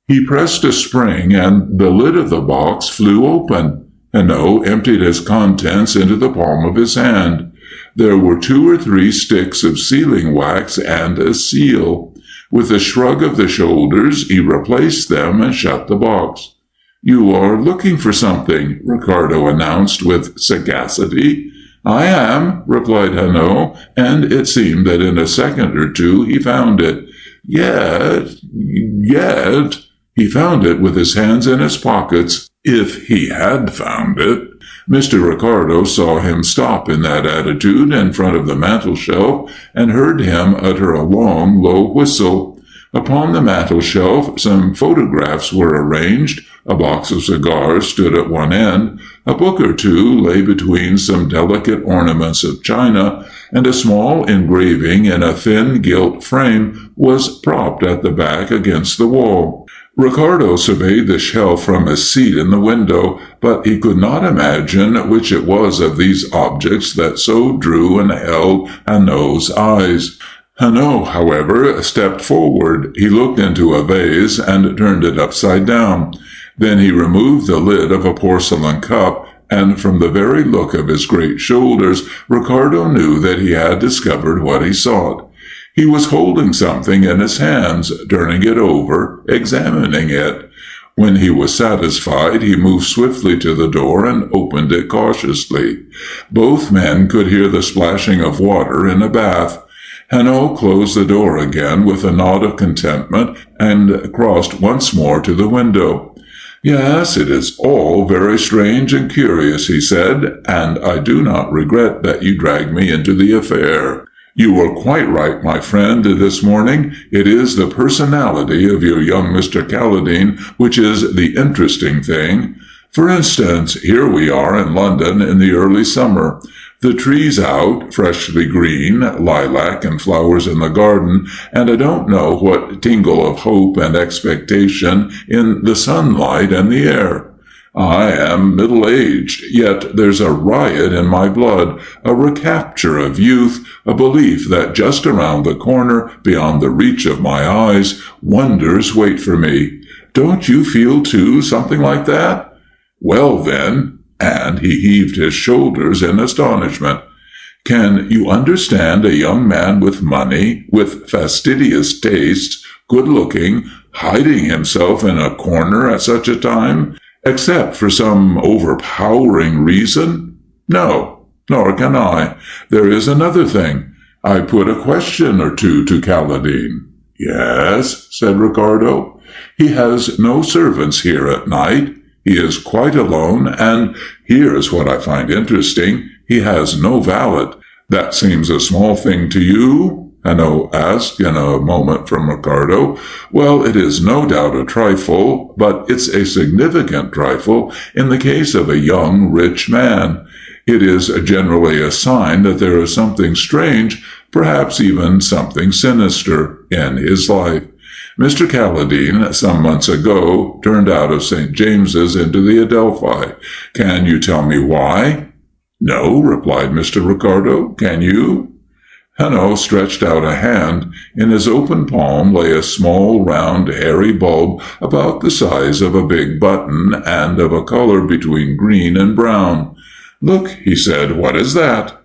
He pressed a spring and the lid of the box flew open. Hanno emptied its contents into the palm of his hand. There were 2 or 3 sticks of sealing wax and a seal. With a shrug of the shoulders, he replaced them and shut the box. "You are looking for something," Ricardo announced with sagacity. "I am," replied Hanno, and it seemed that in a second or two he found it. Yet, he found it with his hands in his pockets, if he had found it. Mr. Ricardo saw him stop in that attitude in front of the mantel-shelf and heard him utter a long, low whistle. Upon the mantel-shelf some photographs were arranged, a box of cigars stood at one end, a book or two lay between some delicate ornaments of china, and a small engraving in a thin gilt frame was propped at the back against the wall. Ricardo surveyed the shelf from his seat in the window, but he could not imagine which it was of these objects that so drew and held Hanno's eyes. Hanno, however, stepped forward. He looked into a vase and turned it upside down. Then he removed the lid of a porcelain cup, and from the very look of his great shoulders, Ricardo knew that he had discovered what he sought. He was holding something in his hands, turning it over, examining it. When he was satisfied, he moved swiftly to the door and opened it cautiously. Both men could hear the splashing of water in a bath. Hanno closed the door again with a nod of contentment and crossed once more to the window. "Yes, it is all very strange and curious," he said, "and I do not regret that you dragged me into the affair. You were quite right, my friend, this morning. It is the personality of your young Mr. Calladine which is the interesting thing. For instance, here we are in London in the early summer. The trees out, freshly green, lilac and flowers in the garden, and I don't know what tingle of hope and expectation in the sunlight and the air. I am middle-aged, yet there's a riot in my blood, a recapture of youth, a belief that just around the corner, beyond the reach of my eyes, wonders wait for me. Don't you feel, too, something like that? Well, then," and he heaved his shoulders in astonishment, "can you understand a young man with money, with fastidious tastes, good-looking, hiding himself in a corner at such a time? Except for some overpowering reason? No, nor can I. There is another thing. I put a question or two to Calladine." "Yes," said Ricardo. "He has no servants here at night. He is quite alone, and here is what I find interesting. He has no valet. That seems a small thing to you?" Hanno asked in a moment from Ricardo. "Well, it is no doubt a trifle, but it's a significant trifle in the case of a young, rich man. It is generally a sign that there is something strange, perhaps even something sinister, in his life. Mr. Calladine, some months ago, turned out of St. James's into the Adelphi. Can you tell me why?" "No," replied Mr. Ricardo. "Can you?" Hanno stretched out a hand. In his open palm lay a small, round, hairy bulb about the size of a big button and of a color between green and brown. "Look," he said, "what is that?"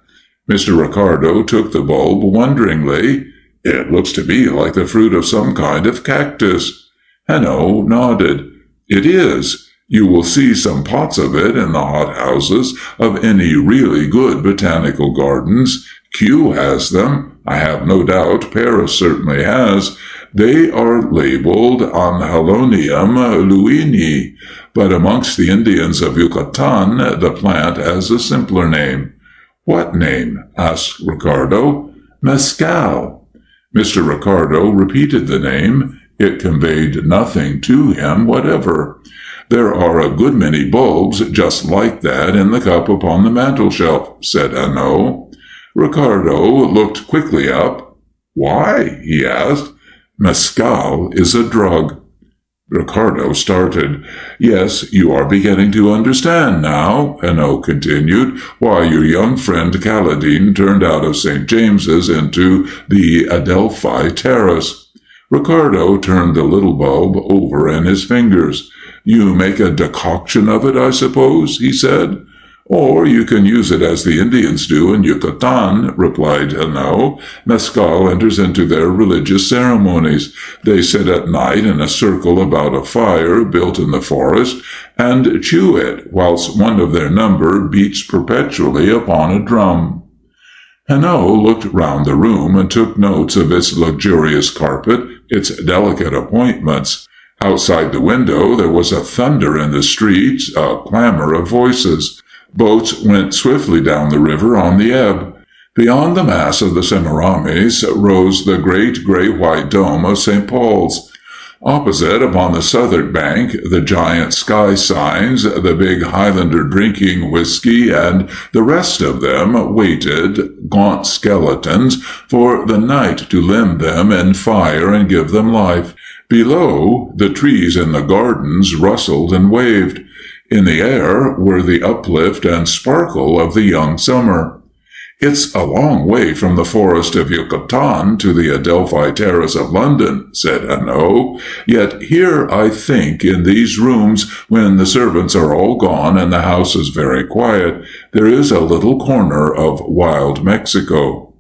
Mr. Ricardo took the bulb wonderingly. "It looks to me like the fruit of some kind of cactus." Hanno nodded. "It is. You will see some pots of it in the hothouses of any really good botanical gardens. Kew has them. I have no doubt Paris certainly has. They are labeled Anhelonium lewinii, but amongst the Indians of Yucatan the plant has a simpler name." "What name?" asked Ricardo. "Mescal." Mr. Ricardo repeated the name. It conveyed nothing to him whatever. "There are a good many bulbs just like that in the cup upon the mantel-shelf," said Hanno. Ricardo looked quickly up. "Why?" he asked. "Mescal is a drug." Ricardo started. "Yes, you are beginning to understand now," Hanno continued, "why your young friend Calladine turned out of St. James's into the Adelphi Terrace." Ricardo turned the little bulb over in his fingers. "You make a decoction of it, I suppose?" he said. "Or you can use it as the Indians do in Yucatan," replied Hanno. "Mescal enters into their religious ceremonies. They sit at night in a circle about a fire built in the forest, and chew it, whilst one of their number beats perpetually upon a drum." Hanno looked round the room and took notes of its luxurious carpet, its delicate appointments. Outside the window there was a thunder in the streets, a clamor of voices. Boats went swiftly down the river on the ebb. Beyond the mass of the Semiramis rose the great gray-white dome of St. Paul's. Opposite, upon the southern bank, the giant sky signs, the big Highlander drinking whiskey, and the rest of them waited, gaunt skeletons, for the night to limn them in fire and give them life. Below, the trees in the gardens rustled and waved. In the air were the uplift and sparkle of the young summer. "It's a long way from the forest of Yucatan to the Adelphi Terrace of London," said Hanno. "Yet here, I think, in these rooms, when the servants are all gone and the house is very quiet, there is a little corner of wild Mexico."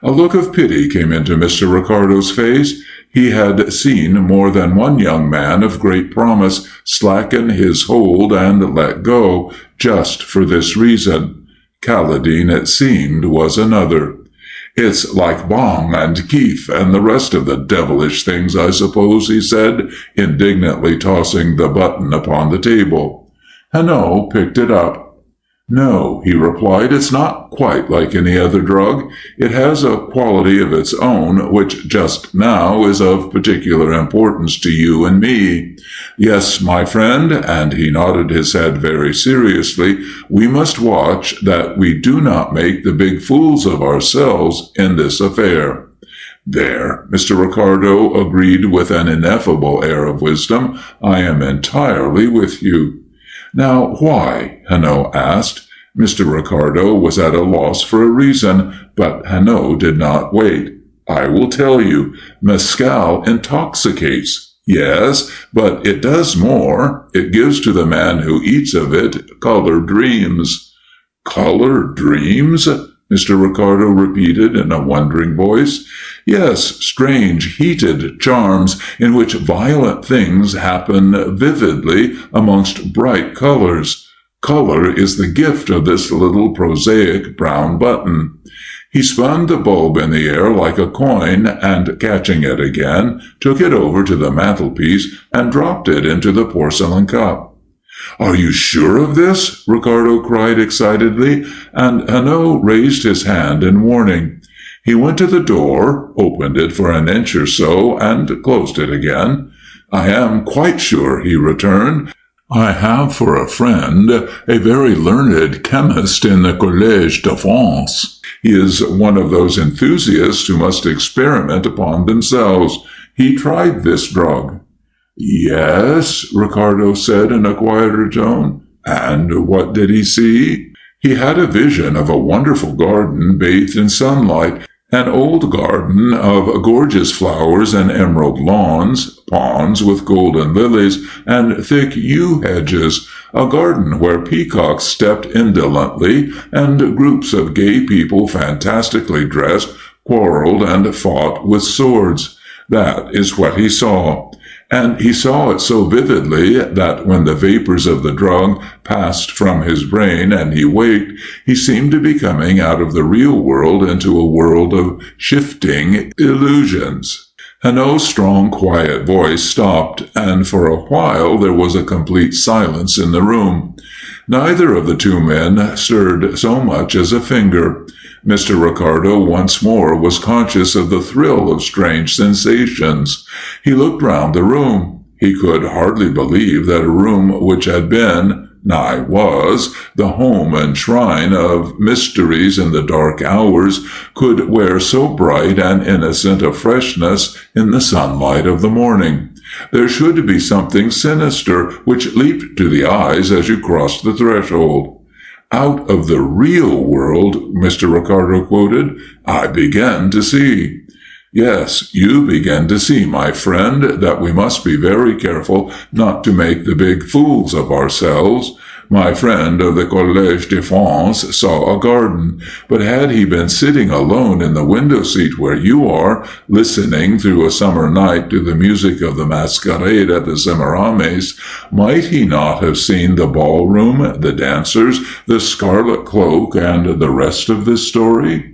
A look of pity came into Mr. Ricardo's face. He had seen more than one young man of great promise slacken his hold and let go, just for this reason. Kaladin, it seemed, was another. "It's like Bong and Keith and the rest of the devilish things, I suppose," he said, indignantly tossing the button upon the table. Hanno picked it up. "No," he replied, "it's not quite like any other drug. It has a quality of its own, which just now is of particular importance to you and me. Yes, my friend," and he nodded his head very seriously, "we must watch that we do not make the big fools of ourselves in this affair." "There," Mr. Ricardo agreed with an ineffable air of wisdom, "I am entirely with you." "Now, why?" Hanno asked. Mr. Ricardo was at a loss for a reason, but Hanno did not wait. "I will tell you. Mescal intoxicates. Yes, but it does more. It gives to the man who eats of it color dreams." "Color dreams?" Mr. Ricardo repeated in a wondering voice. "Yes, strange, heated charms in which violent things happen vividly amongst bright colors. Color is the gift of this little prosaic brown button." He spun the bulb in the air like a coin, and catching it again, took it over to the mantelpiece and dropped it into the porcelain cup. "Are you sure of this?" Ricardo cried excitedly, and Hanno raised his hand in warning. He went to the door, opened it for an inch or so, and closed it again. "I am quite sure," he returned. "I have for a friend a very learned chemist in the Collège de France. He is one of those enthusiasts who must experiment upon themselves. He tried this drug." "Yes," Ricardo said in a quieter tone. "And what did he see?" "He had a vision of a wonderful garden bathed in sunlight, an old garden of gorgeous flowers and emerald lawns, ponds with golden lilies and thick yew hedges, a garden where peacocks stepped indolently and groups of gay people fantastically dressed quarreled and fought with swords. That is what he saw. And he saw it so vividly that when the vapors of the drug passed from his brain and he waked, he seemed to be coming out of the real world into a world of shifting illusions." Hanno's strong, quiet voice stopped, and for a while there was a complete silence in the room. Neither of the two men stirred so much as a finger. Mr. Ricardo once more was conscious of the thrill of strange sensations. He looked round the room. He could hardly believe that a room which had been, nigh was, the home and shrine of mysteries in the dark hours, could wear so bright and innocent a freshness in the sunlight of the morning. There should be something sinister which leaped to the eyes as you crossed the threshold. "Out of the real world," Mr. Ricardo quoted, "I begin to see." "Yes, you begin to see, my friend, that we must be very careful not to make the big fools of ourselves. My friend of the Collège de France saw a garden, but had he been sitting alone in the window seat where you are, listening through a summer night to the music of the masquerade at the Semiramis, might he not have seen the ballroom, the dancers, the scarlet cloak, and the rest of this story?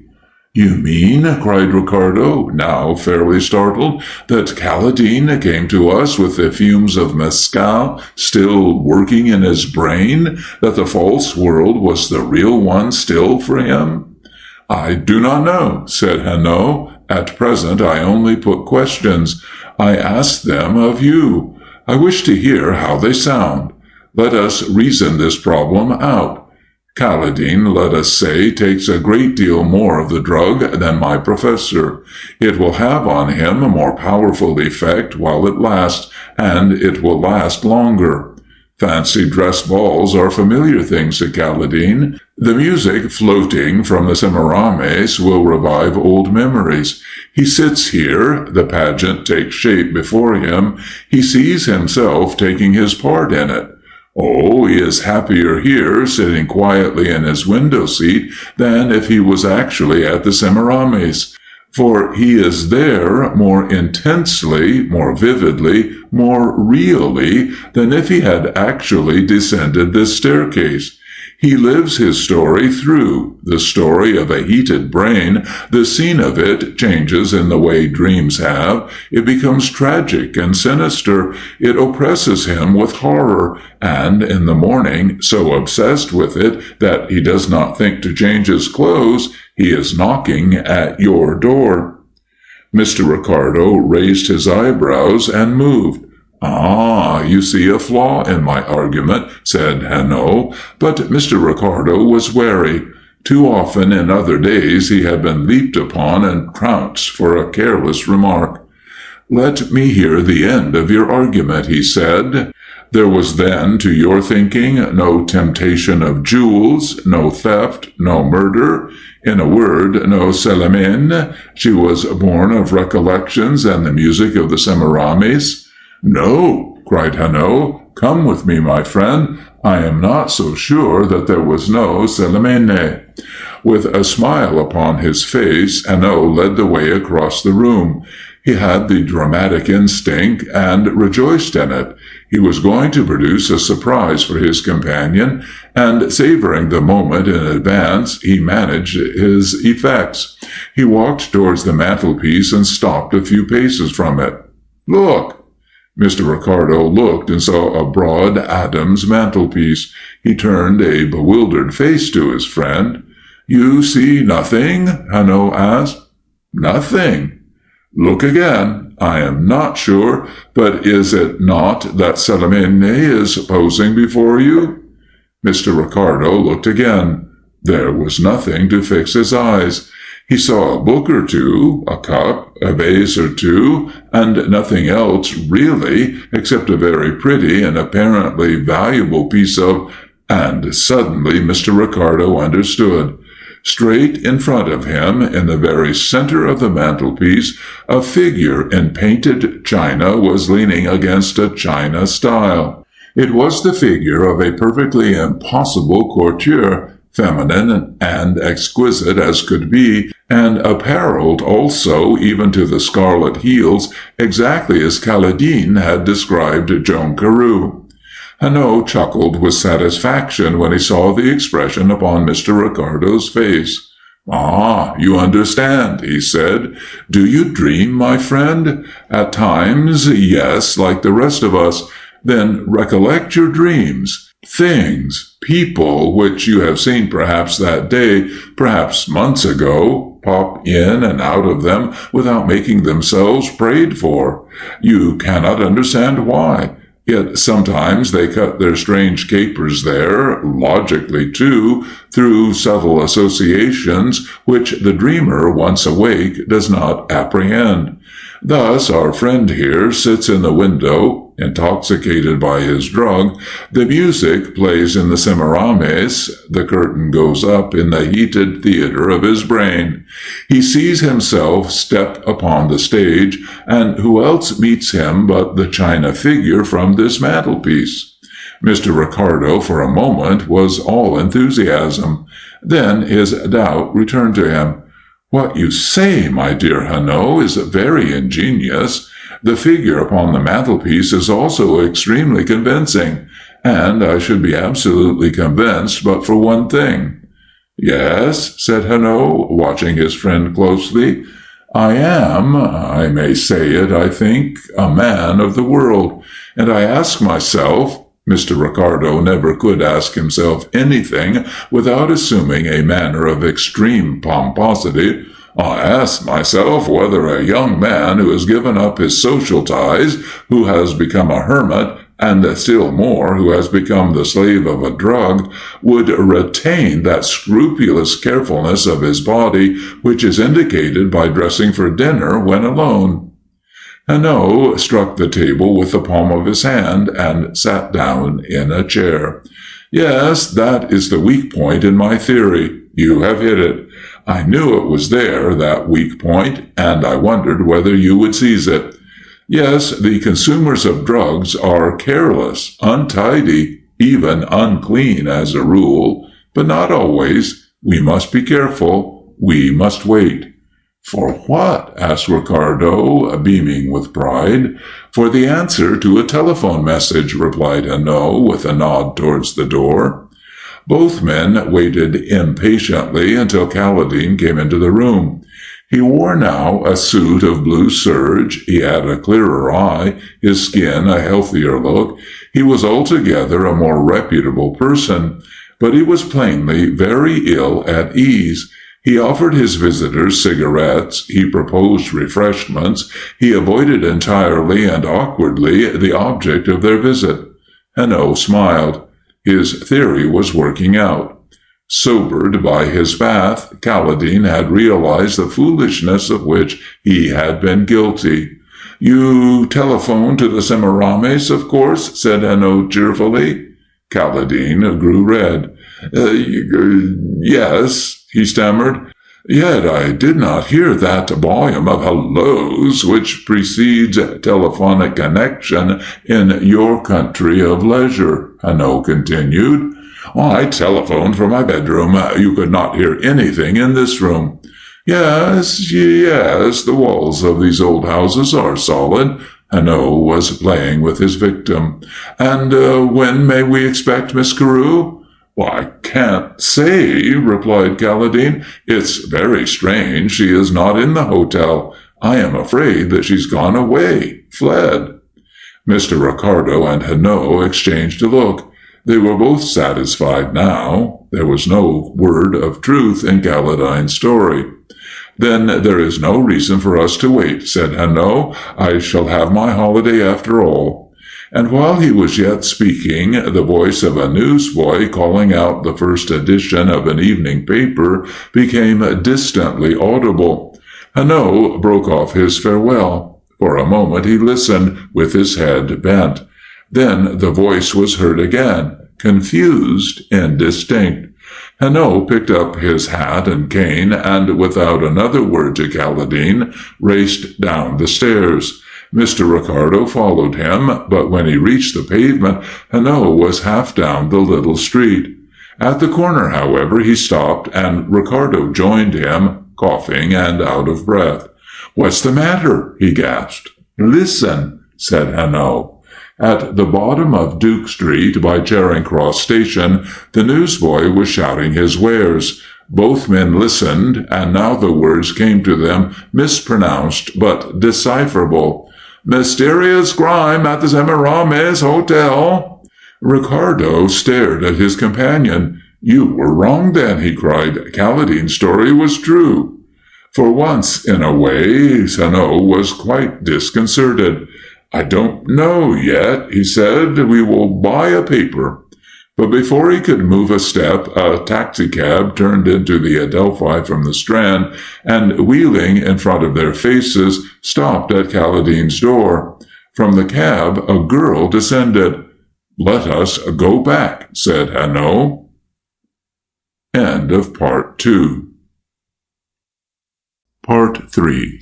You mean, cried Ricardo, now fairly startled, that Caladine came to us with the fumes of mescal still working in his brain, that the false world was the real one still for him? I do not know, said Hanno. At present I only put questions. I ask them of you. I wish to hear how they sound. Let us reason this problem out. Caladine, let us say, takes a great deal more of the drug than my professor. It will have on him a more powerful effect while it lasts, and it will last longer. Fancy dress balls are familiar things to Caladine. The music floating from the Semiramis will revive old memories. He sits here, the pageant takes shape before him, he sees himself taking his part in it. Oh, he is happier here, sitting quietly in his window seat, than if he was actually at the Semiramis. For he is there more intensely, more vividly, more really, than if he had actually descended this staircase. He lives his story through, the story of a heated brain. The scene of it changes in the way dreams have. It becomes tragic and sinister. It oppresses him with horror, and in the morning, so obsessed with it that he does not think to change his clothes, he is knocking at your door. Mr. Ricardo raised his eyebrows and moved. Ah, you see a flaw in my argument, said Hanno, but Mr. Ricardo was wary. Too often in other days he had been leaped upon and trounced for a careless remark. Let me hear the end of your argument, he said. There was then, to your thinking, no temptation of jewels, no theft, no murder. In a word, no Célimène. She was born of recollections and the music of the Semiramis. No, cried Hanno. Come with me, my friend. I am not so sure that there was no Célimène. With a smile upon his face, Hanno led the way across the room. He had the dramatic instinct and rejoiced in it. He was going to produce a surprise for his companion, and savoring the moment in advance, he managed his effects. He walked towards the mantelpiece and stopped a few paces from it. Look! Mr. Ricardo looked and saw a broad Adam's mantelpiece. He turned a bewildered face to his friend. You see nothing? Hanno asked. Nothing. Look again. I am not sure, but is it not that Célimène is posing before you? Mr. Ricardo looked again. There was nothing to fix his eyes. He saw a book or two, a cup, a vase or two, and nothing else really, except a very pretty and apparently valuable piece of... And suddenly Mr. Ricardo understood. Straight in front of him, in the very center of the mantelpiece, a figure in painted china was leaning against a china stile. It was the figure of a perfectly impossible courtier, feminine and exquisite as could be, and apparelled also, even to the scarlet heels, exactly as Caladine had described Joan Carew. Hanno chuckled with satisfaction when he saw the expression upon Mr. Ricardo's face. Ah, you understand, he said. Do you dream, my friend? At times, yes, like the rest of us. Then recollect your dreams. Things, people, which you have seen perhaps that day, perhaps months ago, pop in and out of them without making themselves prayed for. You cannot understand why. Yet sometimes they cut their strange capers there, logically too, through subtle associations which the dreamer, once awake, does not apprehend. Thus our friend here sits in the window, intoxicated by his drug. The music plays in the Semiramis. The curtain goes up in the heated theater of his brain. He sees himself step upon the stage, and who else meets him but the china figure from this mantelpiece? Mr. Ricardo, for a moment, was all enthusiasm. Then his doubt returned to him. "What you say, my dear Hanaud, is very ingenious. The figure upon the mantelpiece is also extremely convincing, and I should be absolutely convinced but for one thing." "Yes?" said Hanaud, watching his friend closely. "I am, I may say it, I think, a man of the world, and I ask myself—" Mr. Ricardo never could ask himself anything without assuming a manner of extreme pomposity. "I ask myself whether a young man who has given up his social ties, who has become a hermit, and still more, who has become the slave of a drug, would retain that scrupulous carefulness of his body which is indicated by dressing for dinner when alone." Hanaud struck the table with the palm of his hand and sat down in a chair. "Yes, that is the weak point in my theory. You have hit it. I knew it was there, that weak point, and I wondered whether you would seize it. Yes, the consumers of drugs are careless, untidy, even unclean as a rule, but not always. We must be careful. We must wait." "For what?" asked Ricardo, beaming with pride. "For the answer to a telephone message," replied Hanaud, with a nod towards the door. Both men waited impatiently until Caledine came into the room. He wore now a suit of blue serge, he had a clearer eye, his skin a healthier look. He was altogether a more reputable person, but he was plainly very ill at ease. He offered his visitors cigarettes, he proposed refreshments, he avoided entirely and awkwardly the object of their visit. Hanaud smiled. His theory was working out. Sobered by his bath, Caledine had realized the foolishness of which he had been guilty. "You telephoned to the Semiramis, of course?" said Hanaud cheerfully. Caledine grew red. Yes," he stammered. "Yet I did not hear that volume of hellos which precedes telephonic connection in your country of leisure," Hanaud continued. "I telephoned from my bedroom. You could not hear anything in this room." Yes, the walls of these old houses are solid." Hanaud was playing with his victim. "And when may we expect Miss Carew?" "I can't say," replied Caledine. "It's very strange. She is not in the hotel. I am afraid that she's gone away, fled." Mr. Ricardo and Hanaud exchanged a look. They were both satisfied now. There was no word of truth in Caladine's story. "Then there is no reason for us to wait," said Hanaud. "I shall have my holiday after all." And while he was yet speaking, the voice of a newsboy calling out the first edition of an evening paper became distantly audible. Hanaud broke off his farewell. For a moment he listened, with his head bent. Then the voice was heard again, confused, indistinct. Hanaud picked up his hat and cane, and without another word to Caledine, raced down the stairs. Mr. Ricardo followed him, but when he reached the pavement, Hanaud was half down the little street. At the corner, however, he stopped, and Ricardo joined him, coughing and out of breath. "What's the matter?" he gasped. "Listen," said Hanaud. At the bottom of Duke Street, by Charing Cross Station, the newsboy was shouting his wares. Both men listened, and now the words came to them, mispronounced but decipherable. "Mysterious crime at the Semiramis Hotel." Ricardo stared at his companion. "You were wrong then," he cried. "Caladine's story was true." For once in a way, Hanaud was quite disconcerted. "I don't know yet," he said. "We will buy a paper." But before he could move a step, a taxicab turned into the Adelphi from the Strand, and wheeling in front of their faces, stopped at Caladine's door. From the cab, a girl descended. "Let us go back," said Hanaud. End of Part 2. Part 3.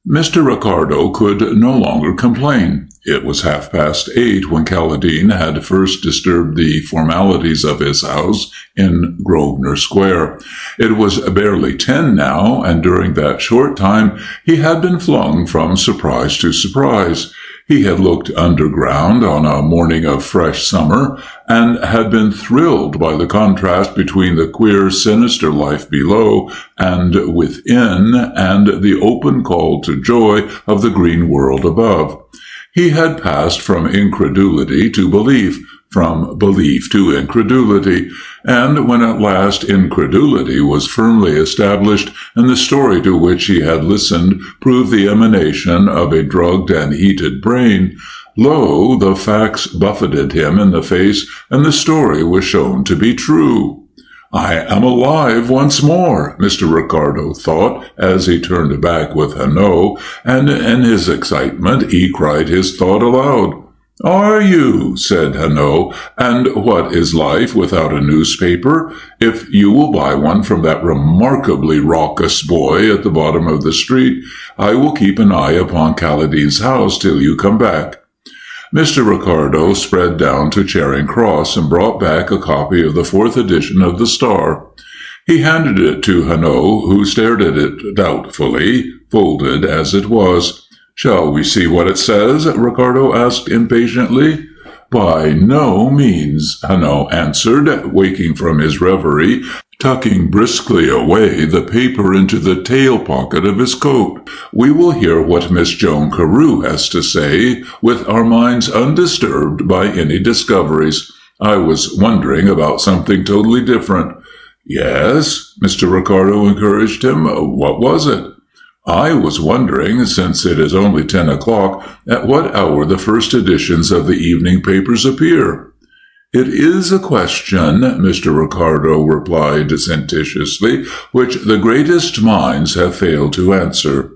Mr. Ricardo could no longer complain. It was 8:30 when Caladine had first disturbed the formalities of his house in Grosvenor Square. It was barely 10 now, and during that short time he had been flung from surprise to surprise. He had looked underground on a morning of fresh summer, and had been thrilled by the contrast between the queer, sinister life below and within, and the open call to joy of the green world above. He had passed from incredulity to belief, from belief to incredulity, and when at last incredulity was firmly established, and the story to which he had listened proved the emanation of a drugged and heated brain, lo, the facts buffeted him in the face, and the story was shown to be true. "I am alive once more," Mr. Ricardo thought, as he turned back with Hanaud, and in his excitement he cried his thought aloud. "Are you?" said Hanaud. "And what is life without a newspaper? If you will buy one from that remarkably raucous boy at the bottom of the street, I will keep an eye upon Caladine's house till you come back." Mr. Ricardo spread down to Charing Cross and brought back a copy of the 4th edition of the Star. He handed it to Hanaud, who stared at it doubtfully, folded as it was. "Shall we see what it says?" Ricardo asked impatiently. "By no means," Hanaud answered, waking from his reverie, tucking briskly away the paper into the tail pocket of his coat. "We will hear what Miss Joan Carew has to say, with our minds undisturbed by any discoveries. I was wondering about something totally different." "Yes?" Mr. Ricardo encouraged him. "What was it?" "I was wondering, since it is only 10 o'clock, at what hour the first editions of the evening papers appear." "It is a question," Mr. Ricardo replied sententiously, "which the greatest minds have failed to answer."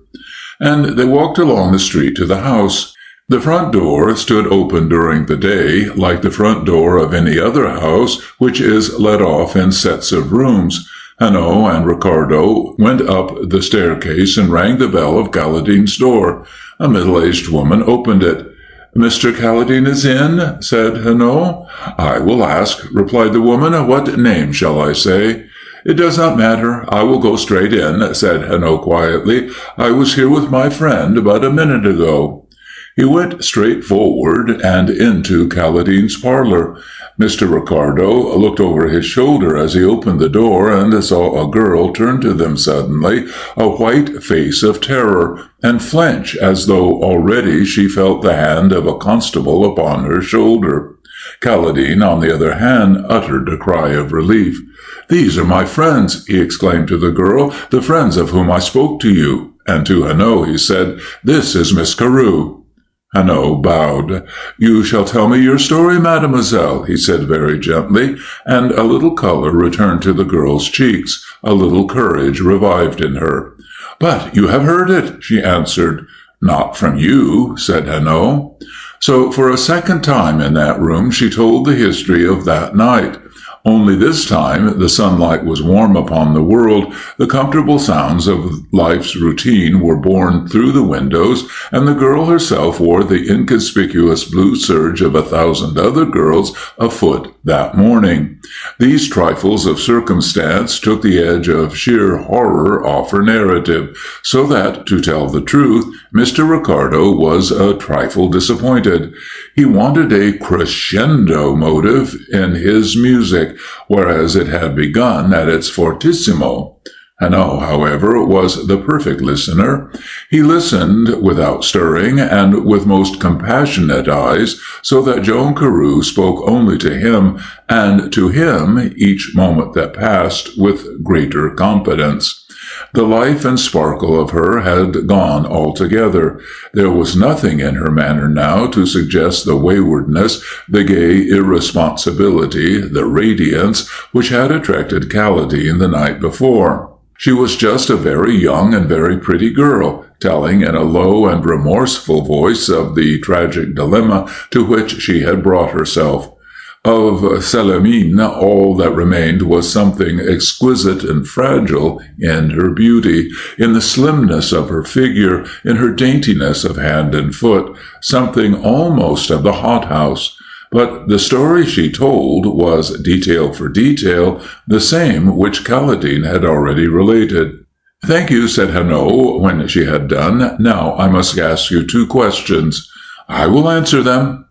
And they walked along the street to the house. The front door stood open during the day, like the front door of any other house, which is let off in sets of rooms. Hanaud and Ricardo went up the staircase and rang the bell of Caladine's door. A middle-aged woman opened it. "Mr. Caladine is in?" said Hanaud. "I will ask," replied the woman. "What name shall I say?" "It does not matter. I will go straight in," said Hanaud quietly. "I was here with my friend but a minute ago." He went straight forward and into Caladine's parlor. Mr. Ricardo looked over his shoulder as he opened the door and saw a girl turn to them suddenly, a white face of terror, and flinch as though already she felt the hand of a constable upon her shoulder. Caladine, on the other hand, uttered a cry of relief. "These are my friends," he exclaimed to the girl, "the friends of whom I spoke to you." And to Hanaud he said, "This is Miss Carew." Hanaud bowed. "You shall tell me your story, mademoiselle," he said very gently, and a little color returned to the girl's cheeks. A little courage revived in her. "But you have heard it," she answered. "Not from you," said Hanaud. So for a second time in that room she told the history of that night. Only this time the sunlight was warm upon the world, the comfortable sounds of life's routine were borne through the windows, and the girl herself wore the inconspicuous blue serge of 1,000 other girls afoot that morning. These trifles of circumstance took the edge of sheer horror off her narrative, so that, to tell the truth, Mr. Ricardo was a trifle disappointed. He wanted a crescendo motive in his music, whereas it had begun at its fortissimo. Hanaud, however, was the perfect listener. He listened without stirring and with most compassionate eyes, so that Joan Carew spoke only to him, and to him, each moment that passed, with greater confidence. The life and sparkle of her had gone altogether. There was nothing in her manner now to suggest the waywardness, the gay irresponsibility, the radiance, which had attracted Caladine the night before. She was just a very young and very pretty girl, telling in a low and remorseful voice of the tragic dilemma to which she had brought herself. Of Célimène, all that remained was something exquisite and fragile in her beauty, in the slimness of her figure, in her daintiness of hand and foot, something almost of the hothouse. But the story she told was, detail for detail, the same which Caledine had already related. "Thank you," said Hanno, when she had done. "Now I must ask you 2 questions." "I will answer them."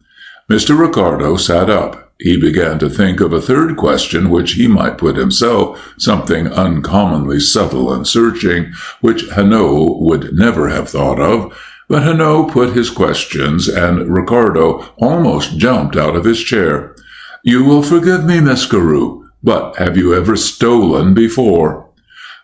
Mr. Ricardo sat up. He began to think of a 3rd question which he might put himself, something uncommonly subtle and searching, which Hanno would never have thought of. But Hanno put his questions, and Ricardo almost jumped out of his chair. "You will forgive me, Miss Carew, but have you ever stolen before?"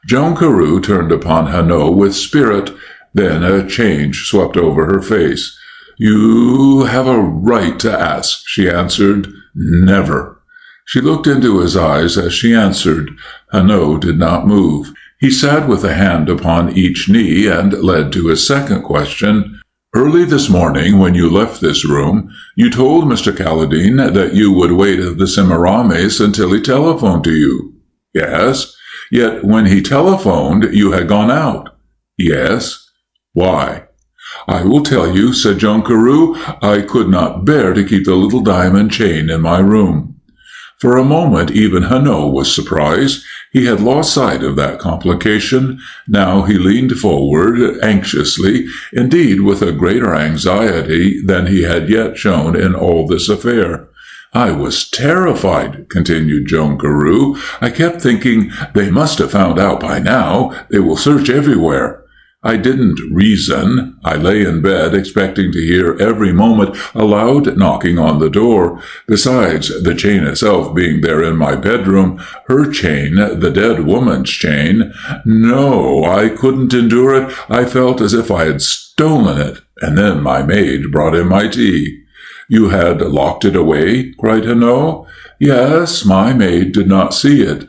Joan Carew turned upon Hanno with spirit. Then a change swept over her face. "You have a right to ask," she answered. "Never." She looked into his eyes as she answered. Hanno did not move. He sat with a hand upon each knee and led to his 2nd question. "Early this morning, when you left this room, you told Mr. Caledine that you would wait at the Semiramis until he telephoned to you." "Yes." "Yet when he telephoned, you had gone out." "Yes." "Why?" "I will tell you," said Joan Carew. "I could not bear to keep the little diamond chain in my room." For a moment even Hanno was surprised. He had lost sight of that complication. Now he leaned forward anxiously, indeed with a greater anxiety than he had yet shown in all this affair. "I was terrified," continued Joan Carew. "I kept thinking, they must have found out by now. They will search everywhere. I didn't reason. I lay in bed expecting to hear every moment a loud knocking on the door. Besides, the chain itself being there in my bedroom, her chain, the dead woman's chain. No, I couldn't endure it. I felt as if I had stolen it. And then my maid brought in my tea." "You had locked it away?" cried Hanno. "Yes, my maid did not see it."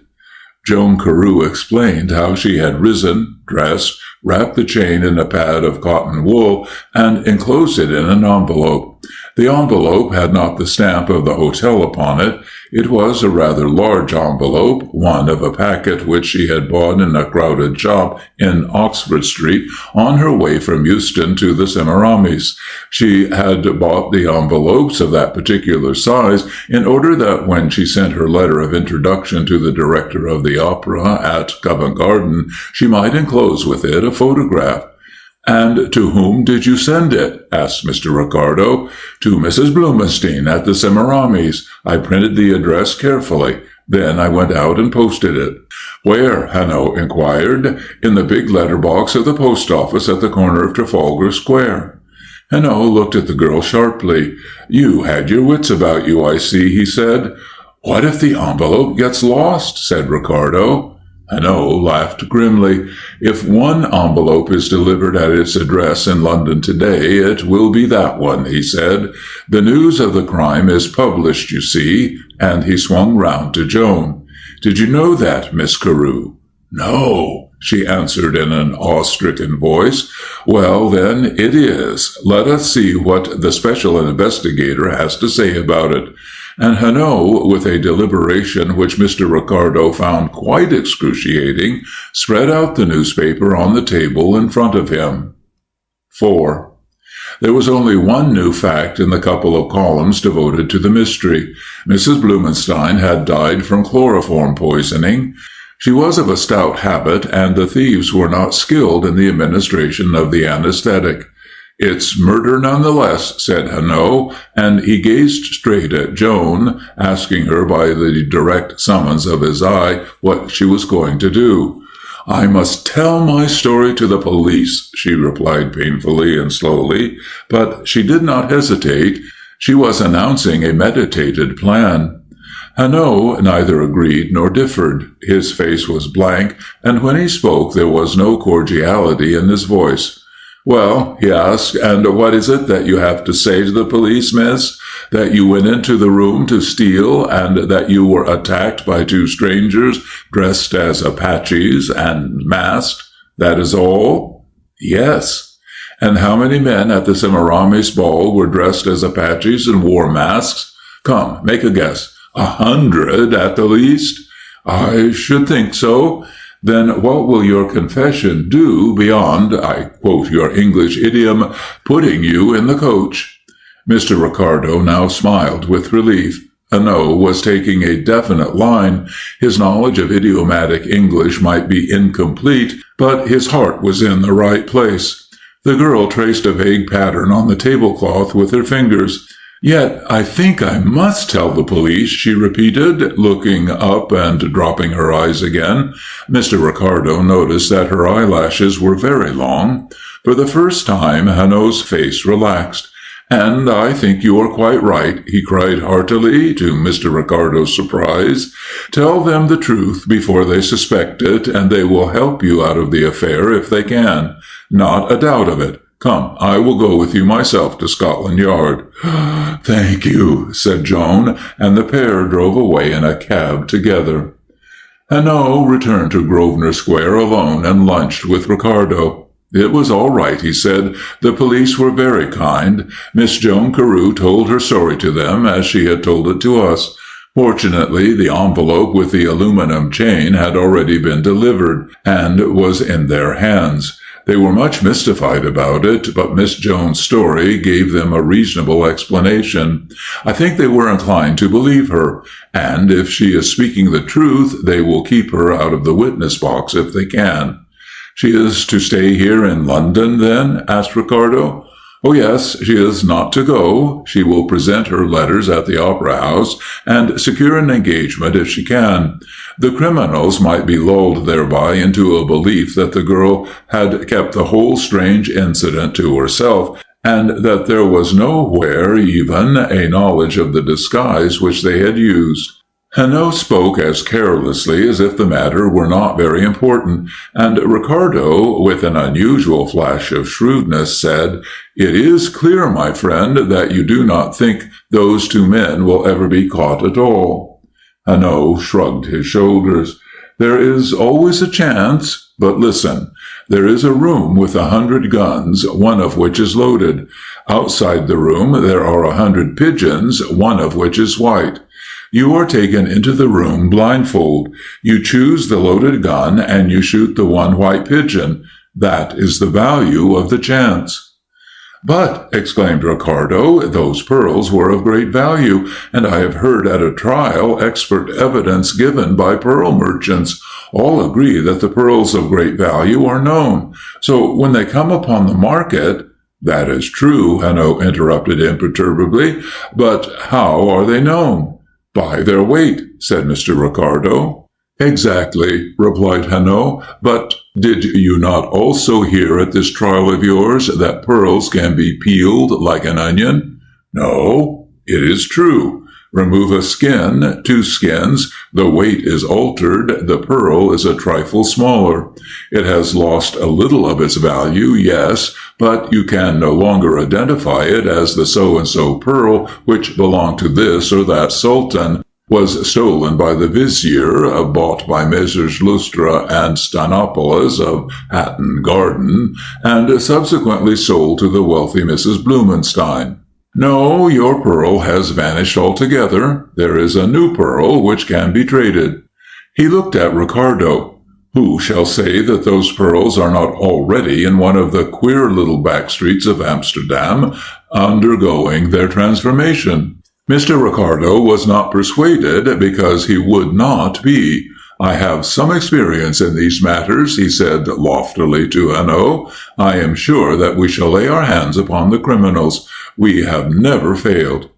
Joan Carew explained how she had risen, dressed, wrapped the chain in a pad of cotton wool, and enclosed it in an envelope. The envelope had not the stamp of the hotel upon it. It was a rather large envelope, one of a packet which she had bought in a crowded shop in Oxford Street on her way from Euston to the Semiramis. She had bought the envelopes of that particular size in order that when she sent her letter of introduction to the director of the opera at Covent Garden, she might enclose with it a photograph. "And to whom did you send it?" asked Mr. Ricardo. "To Mrs. Blumenstein at the Semiramis. I printed the address carefully. Then I went out and posted it." "Where?" Hanno inquired. "In the big letter box of the post office at the corner of Trafalgar Square." Hanno looked at the girl sharply. "You had your wits about you, I see," he said. "What if the envelope gets lost?" said Ricardo. Hanno laughed grimly. "If one envelope is delivered at its address in London today, it will be that one," he said. "The news of the crime is published, you see," and he swung round to Joan. "Did you know that, Miss Carew?" "No," she answered in an awe-stricken voice. "Well, then, it is. Let us see what the special investigator has to say about it." And Hanno, with a deliberation which Mr. Ricardo found quite excruciating, spread out the newspaper on the table in front of him. 4. There was only one new fact in the couple of columns devoted to the mystery. Mrs. Blumenstein had died from chloroform poisoning. She was of a stout habit, and the thieves were not skilled in the administration of the anesthetic. "It's murder nonetheless," said Hanno, and he gazed straight at Joan, asking her by the direct summons of his eye what she was going to do. "I must tell my story to the police," she replied painfully and slowly, but she did not hesitate. She was announcing a meditated plan. Hanno neither agreed nor differed. His face was blank, and when he spoke there was no cordiality in his voice. "Well," he asked, "and what is it that you have to say to the police, miss? That you went into the room to steal, and that you were attacked by 2 strangers dressed as Apaches and masked? That is all?" "Yes." "And how many men at the Semiramis ball were dressed as Apaches and wore masks? Come, make a guess. 100 at the least? I should think so. Then what will your confession do beyond, I quote your English idiom, putting you in the coach? Mr. Ricardo now smiled with relief. Hanaud was taking a definite line. His knowledge of idiomatic English might be incomplete, but his heart was in the right place. The girl traced a vague pattern on the tablecloth with her fingers. "Yet I think I must tell the police," she repeated, looking up and dropping her eyes again. Mr. Ricardo noticed that her eyelashes were very long. For the first time, Hanaud's face relaxed. "And I think you are quite right," he cried heartily, to Mr. Ricardo's surprise. "Tell them the truth before they suspect it, and they will help you out of the affair if they can. Not a doubt of it. Come, I will go with you myself to Scotland Yard." "Thank you," said Joan, and the pair drove away in a cab together. Hanaud returned to Grosvenor Square alone and lunched with Ricardo. "It was all right," he said. "The police were very kind. Miss Joan Carew told her story to them, as she had told it to us. Fortunately, the envelope with the aluminum chain had already been delivered, and was in their hands. They were much mystified about it, but Miss Jones' story gave them a reasonable explanation. I think they were inclined to believe her, and if she is speaking the truth, they will keep her out of the witness box if they can." "She is to stay here in London, then?" asked Ricardo. "Oh, yes, she is not to go. She will present her letters at the Opera House, and secure an engagement if she can. The criminals might be lulled thereby into a belief that the girl had kept the whole strange incident to herself, and that there was nowhere even a knowledge of the disguise which they had used." Hanaud spoke as carelessly as if the matter were not very important, and Ricardo, with an unusual flash of shrewdness, said, "It is clear, my friend, that you do not think those two men will ever be caught at all." Hanaud shrugged his shoulders. "There is always a chance. But listen. There is a room with 100 guns, one of which is loaded. Outside the room there are 100 pigeons, one of which is white. You are taken into the room blindfold. You choose the loaded gun, and you shoot the one white pigeon. That is the value of the chance." "But," exclaimed Ricardo, "those pearls were of great value, and I have heard at a trial expert evidence given by pearl merchants. All agree that the pearls of great value are known. So when they come upon the market—" "That is true," Hanaud interrupted imperturbably, "but how are they known?" "By their weight," said Mr. Ricardo. "Exactly," replied Hanaud. "But did you not also hear at this trial of yours that pearls can be peeled like an onion?" "No." "It is true. Remove a skin, 2 skins, the weight is altered, the pearl is a trifle smaller. It has lost a little of its value, yes, but you can no longer identify it as the so-and-so pearl which belonged to this or that sultan, was stolen by the vizier, bought by Messrs. Lustra and Stanopoulos of Hatton Garden, and subsequently sold to the wealthy Mrs. Blumenstein. No, your pearl has vanished altogether. There is a new pearl which can be traded." He looked at Ricardo. "Who shall say that those pearls are not already in one of the queer little back streets of Amsterdam, undergoing their transformation?" Mr. Ricardo was not persuaded, because he would not be. "I have some experience in these matters," he said loftily to Hanaud. "I am sure that we shall lay our hands upon the criminals. We have never failed."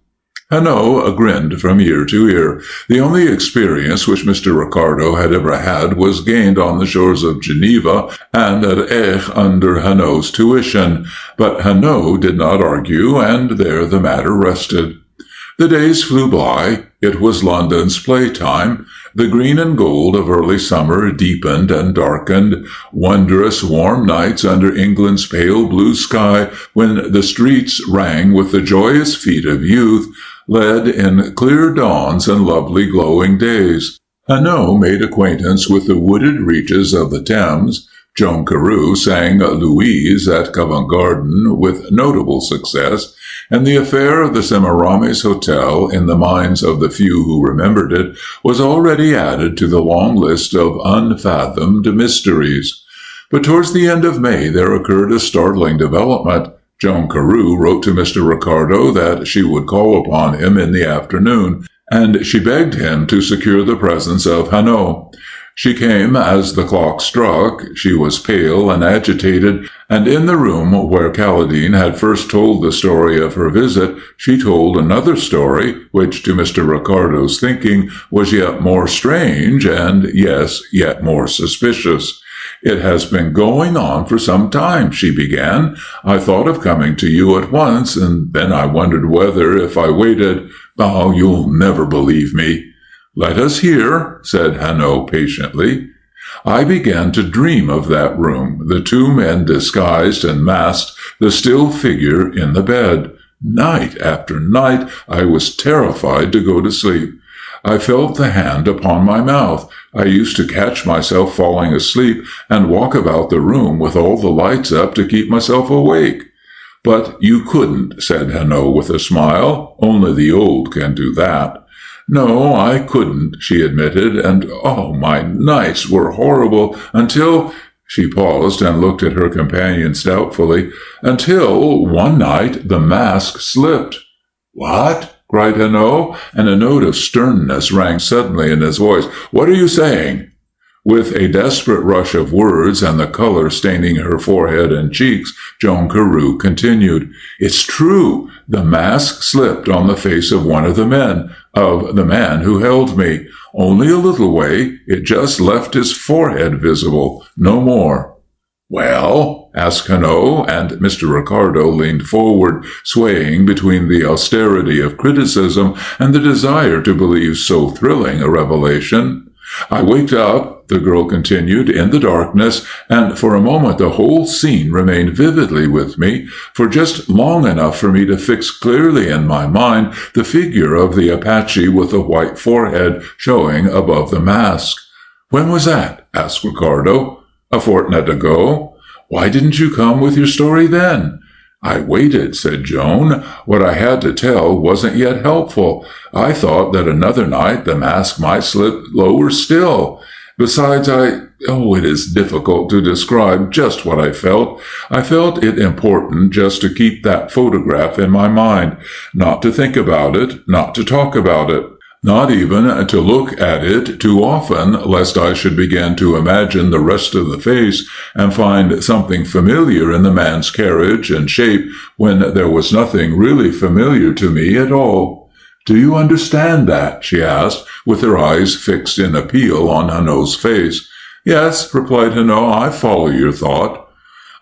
Hanaud grinned from ear to ear. The only experience which Mr. Ricardo had ever had was gained on the shores of Geneva and at Aix under Hanaud's tuition. But Hanaud did not argue, and there the matter rested. The days flew by. It was London's playtime. The green and gold of early summer deepened and darkened. Wondrous warm nights under England's pale blue sky, when the streets rang with the joyous feet of youth, led in clear dawns and lovely glowing days. Hanaud made acquaintance with the wooded reaches of the Thames. Joan Carew sang Louise at Covent Garden with notable success. and the affair of the Semiramis Hotel, in the minds of the few who remembered it, was already added to the long list of unfathomed mysteries. But towards the end of May there occurred a startling development. Joan Carew wrote to Mr. Ricardo that she would call upon him in the afternoon, and she begged him to secure the presence of Hanaud. She came as the clock struck. She was pale and agitated, and in the room where Caladine had first told the story of her visit, she told another story, which to Mr. Ricardo's thinking was yet more strange and, yes, yet more suspicious. "It has been going on for some time," she began. "I thought of coming to you at once, and then I wondered whether, if I waited— Oh, you'll never believe me." "Let us hear," said Hanaud patiently. "I began to dream of that room, the two men disguised and masked, the still figure in the bed. Night after night I was terrified to go to sleep. I felt the hand upon my mouth. I used to catch myself falling asleep and walk about the room with all the lights up to keep myself awake." "But you couldn't," said Hanaud with a smile. "Only the old can do that." "No, I couldn't," she admitted, "and oh, my nights were horrible until—" She paused and looked at her companion doubtfully. "Until one night the mask slipped." "What?" cried Hanaud, and a note of sternness rang suddenly in his voice. "What are you saying?" With a desperate rush of words and the color staining her forehead and cheeks, Joan Carew continued, "It's true. The mask slipped on the face of one of the men, of the man who held me. Only a little way. It just left his forehead visible, no more." "Well?" asked Hanaud, and Mr. Ricardo leaned forward, swaying between the austerity of criticism and the desire to believe so thrilling a revelation. "I waked up," the girl continued, "in the darkness, and for a moment the whole scene remained vividly with me, for just long enough for me to fix clearly in my mind the figure of the Apache with the white forehead showing above the mask." "When was that?" asked Ricardo. "A fortnight ago." "Why didn't you come with your story then?" "I waited," said Joan. "What I had to tell wasn't yet helpful. I thought that another night the mask might slip lower still. Besides, it is difficult to describe just what I felt. I felt it important just to keep that photograph in my mind, not to think about it, not to talk about it. Not even to look at it too often, lest I should begin to imagine the rest of the face and find something familiar in the man's carriage and shape when there was nothing really familiar to me at all. Do you understand that?" she asked, with her eyes fixed in appeal on Hanaud's face. "Yes," replied Hanaud, "I follow your thought."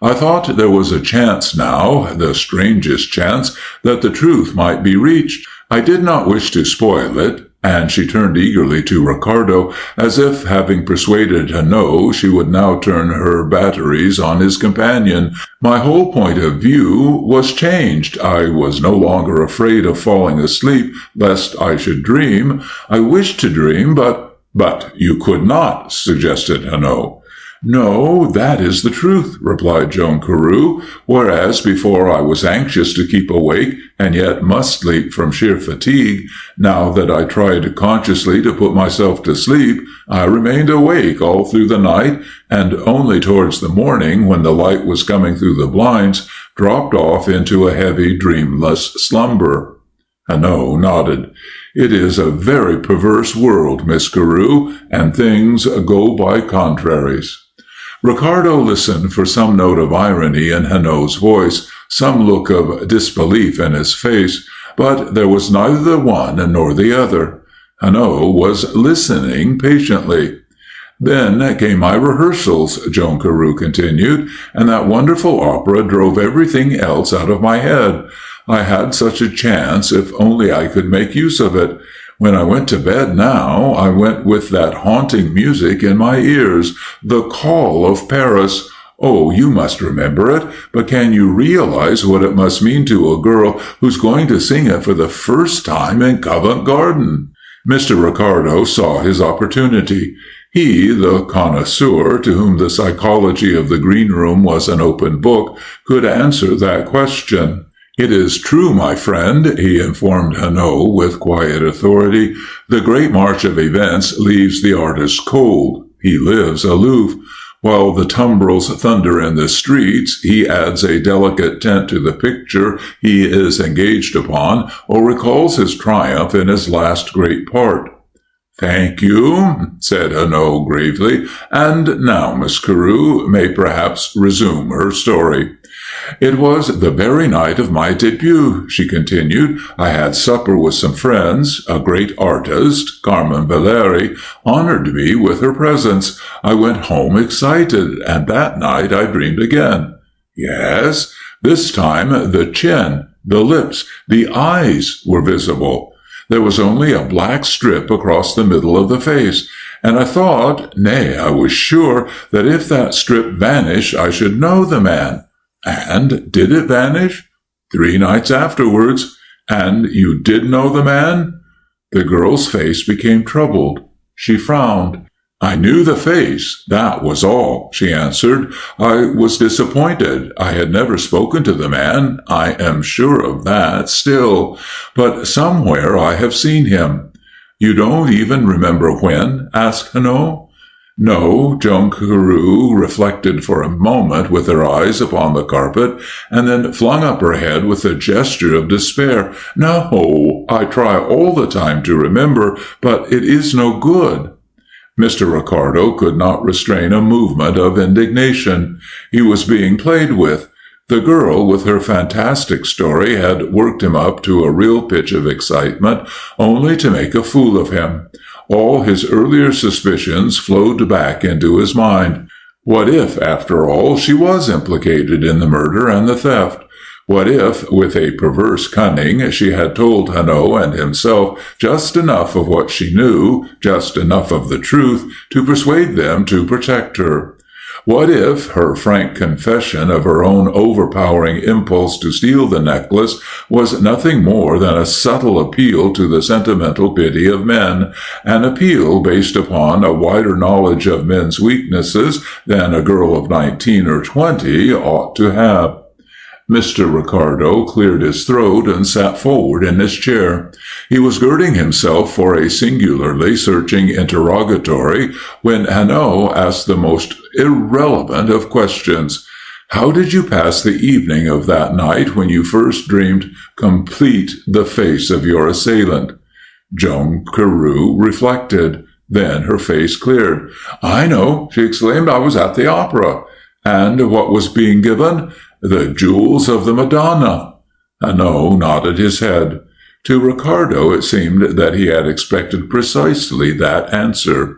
"I thought there was a chance now, the strangest chance, that the truth might be reached. I did not wish to spoil it." And she turned eagerly to Ricardo, as if, having persuaded Hanaud, she would now turn her batteries on his companion. "My whole point of view was changed. I was no longer afraid of falling asleep, lest I should dream. I wished to dream, but you could not," suggested Hanaud. "No, that is the truth," replied Joan Carew. "Whereas before I was anxious to keep awake, and yet must sleep from sheer fatigue, now that I tried consciously to put myself to sleep, I remained awake all through the night, and only towards the morning, when the light was coming through the blinds, dropped off into a heavy, dreamless slumber." Hanaud nodded. "It is a very perverse world, Miss Carew, and things go by contraries." Ricardo listened for some note of irony in Hanaud's voice, some look of disbelief in his face, but there was neither the one nor the other. Hanaud was listening patiently. "Then came my rehearsals," Joan Carew continued, "and that wonderful opera drove everything else out of my head. I had such a chance, if only I could make use of it. When I went to bed now, I went with that haunting music in my ears, the call of Paris. Oh, you must remember it, but can you realize what it must mean to a girl who's going to sing it for the first time in Covent Garden?" Mr. Ricardo saw his opportunity. He, the connoisseur, to whom the psychology of the green room was an open book, could answer that question. "It is true, my friend," he informed Hanno with quiet authority. "The great march of events leaves the artist cold. He lives aloof. While the tumbrils thunder in the streets, he adds a delicate tint to the picture he is engaged upon, or recalls his triumph in his last great part." "Thank you," said Hanno gravely. "And now Miss Carew may perhaps resume her story." "It was the very night of my debut," she continued. "I had supper with some friends. A great artist, Carmen Valeri, honored me with her presence. I went home excited, and that night I dreamed again. Yes, this time the chin, the lips, the eyes were visible. There was only a black strip across the middle of the face, and I thought, nay, I was sure, that if that strip vanished I should know the man. And did it vanish? 3 nights afterwards. And you did know the man?" The girl's face became troubled. She frowned. "I knew the face, that was all," she answered. "I was disappointed. I had never spoken to the man, I am sure of that still, but somewhere I have seen him." "You don't even remember when?" asked Hanno. "No." Joan Carew reflected for a moment with her eyes upon the carpet, and then flung up her head with a gesture of despair. "No, I try all the time to remember, but it is no good." Mr. Ricardo could not restrain a movement of indignation. He was being played with. The girl, with her fantastic story, had worked him up to a real pitch of excitement, only to make a fool of him. All his earlier suspicions flowed back into his mind. What if, after all, she was implicated in the murder and the theft? What if, with a perverse cunning, she had told Hanno and himself just enough of what she knew, just enough of the truth, to persuade them to protect her? What if her frank confession of her own overpowering impulse to steal the necklace was nothing more than a subtle appeal to the sentimental pity of men, an appeal based upon a wider knowledge of men's weaknesses than a girl of 19 or 20 ought to have? Mr. Ricardo cleared his throat and sat forward in his chair. He was girding himself for a singularly searching interrogatory when Hanno asked the most irrelevant of questions. "How did you pass the evening of that night when you first dreamed complete the face of your assailant?" Joan Carew reflected. Then her face cleared. "I know," she exclaimed. "I was at the opera." "And what was being given?" "The jewels of the Madonna." Hanno nodded his head. To Ricardo it seemed that he had expected precisely that answer.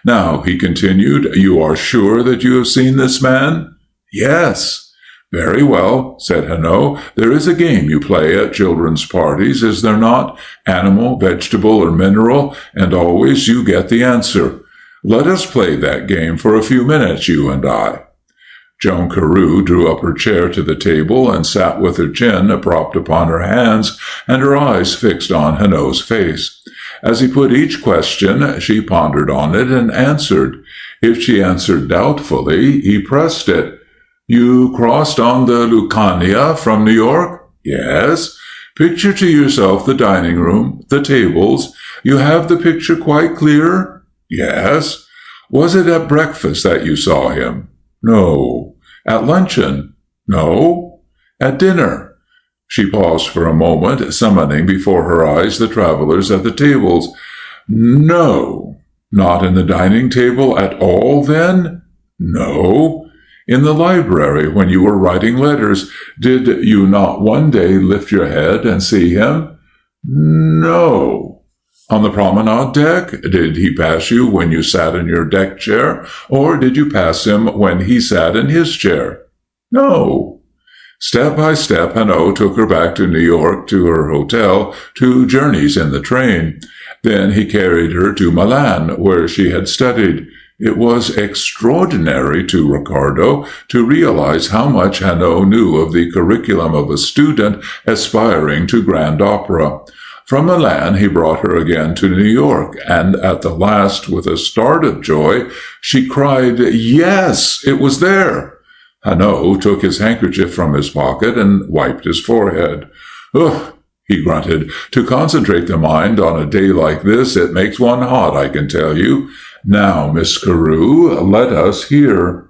"Now," he continued, "you are sure that you have seen this man?" "Yes." "Very well," said Hanno. "There is a game you play at children's parties, is there not? Animal, vegetable, or mineral, and always you get the answer. Let us play that game for a few minutes, you and I." Joan Carew drew up her chair to the table and sat with her chin propped upon her hands and her eyes fixed on Hanno's face. As he put each question, she pondered on it and answered. If she answered doubtfully, he pressed it. "You crossed on the Lucania from New York?" "Yes." "Picture to yourself the dining room, the tables. You have the picture quite clear?" "Yes." "Was it at breakfast that you saw him?" "No." "At luncheon?" "No." "At dinner?" She paused for a moment, summoning before her eyes the travelers at the tables. "No." "Not in the dining table at all, then?" "No." "In the library, when you were writing letters, did you not one day lift your head and see him?" "No." "On the promenade deck? Did he pass you when you sat in your deck chair, or did you pass him when he sat in his chair?" "No." Step by step, Hanno took her back to New York, to her hotel, 2 journeys in the train. Then he carried her to Milan, where she had studied. It was extraordinary to Ricardo to realize how much Hanno knew of the curriculum of a student aspiring to grand opera. From Milan he brought her again to New York, and at the last, with a start of joy, she cried, "Yes, it was there!" Hanaud took his handkerchief from his pocket and wiped his forehead. "Ugh," he grunted. "To concentrate the mind on a day like this, it makes one hot, I can tell you. Now, Miss Carew, let us hear."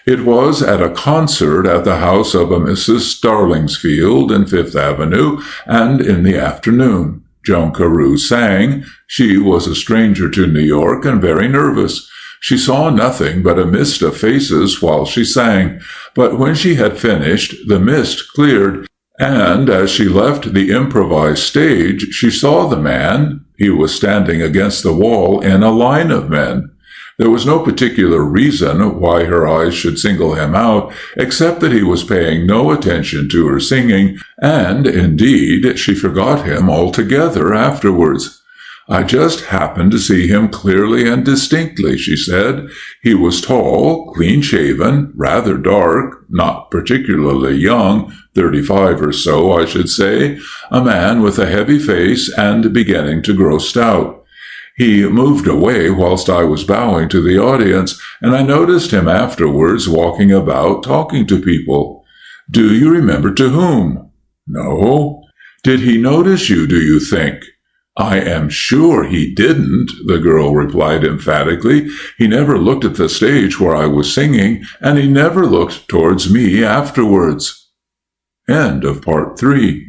It was at a concert at the house of a Mrs. Starlingsfield in Fifth Avenue, and in the afternoon. Joan Carew sang. She was a stranger to New York and very nervous. She saw nothing but a mist of faces while she sang, but when she had finished, the mist cleared, and as she left the improvised stage, she saw the man. He was standing against the wall in a line of men. There was no particular reason why her eyes should single him out, except that he was paying no attention to her singing, and, indeed, she forgot him altogether afterwards. "I just happened to see him clearly and distinctly," she said. "He was tall, clean-shaven, rather dark, not particularly young, 35 or so, I should say, a man with a heavy face and beginning to grow stout. He moved away whilst I was bowing to the audience, and I noticed him afterwards walking about talking to people." "Do you remember to whom?" "No." "Did he notice you, do you think?" "I am sure he didn't," the girl replied emphatically. "He never looked at the stage where I was singing, and he never looked towards me afterwards." End of Part 3.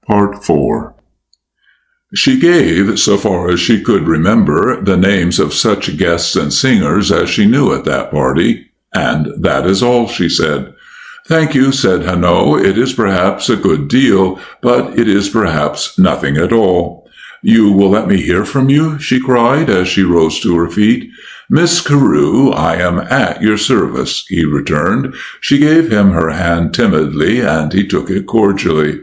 Part 4. She gave, so far as she could remember, the names of such guests and singers as she knew at that party, and that is all she said. "Thank you," said Hanaud. "It is perhaps a good deal, but it is perhaps nothing at all." "You will let me hear from you?" she cried as she rose to her feet. "Miss Carew, I am at your service," he returned. She gave him her hand timidly, and he took it cordially.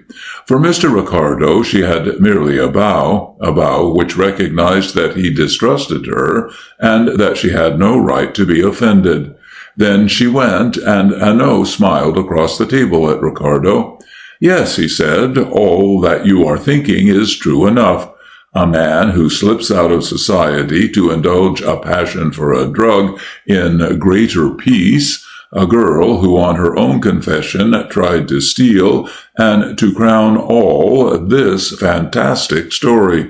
For Mr. Ricardo she had merely a bow which recognized that he distrusted her, and that she had no right to be offended. Then she went, and Hanaud smiled across the table at Ricardo. "Yes," he said, "all that you are thinking is true enough. A man who slips out of society to indulge a passion for a drug in greater peace, a girl who on her own confession tried to steal, and to crown all, this fantastic story.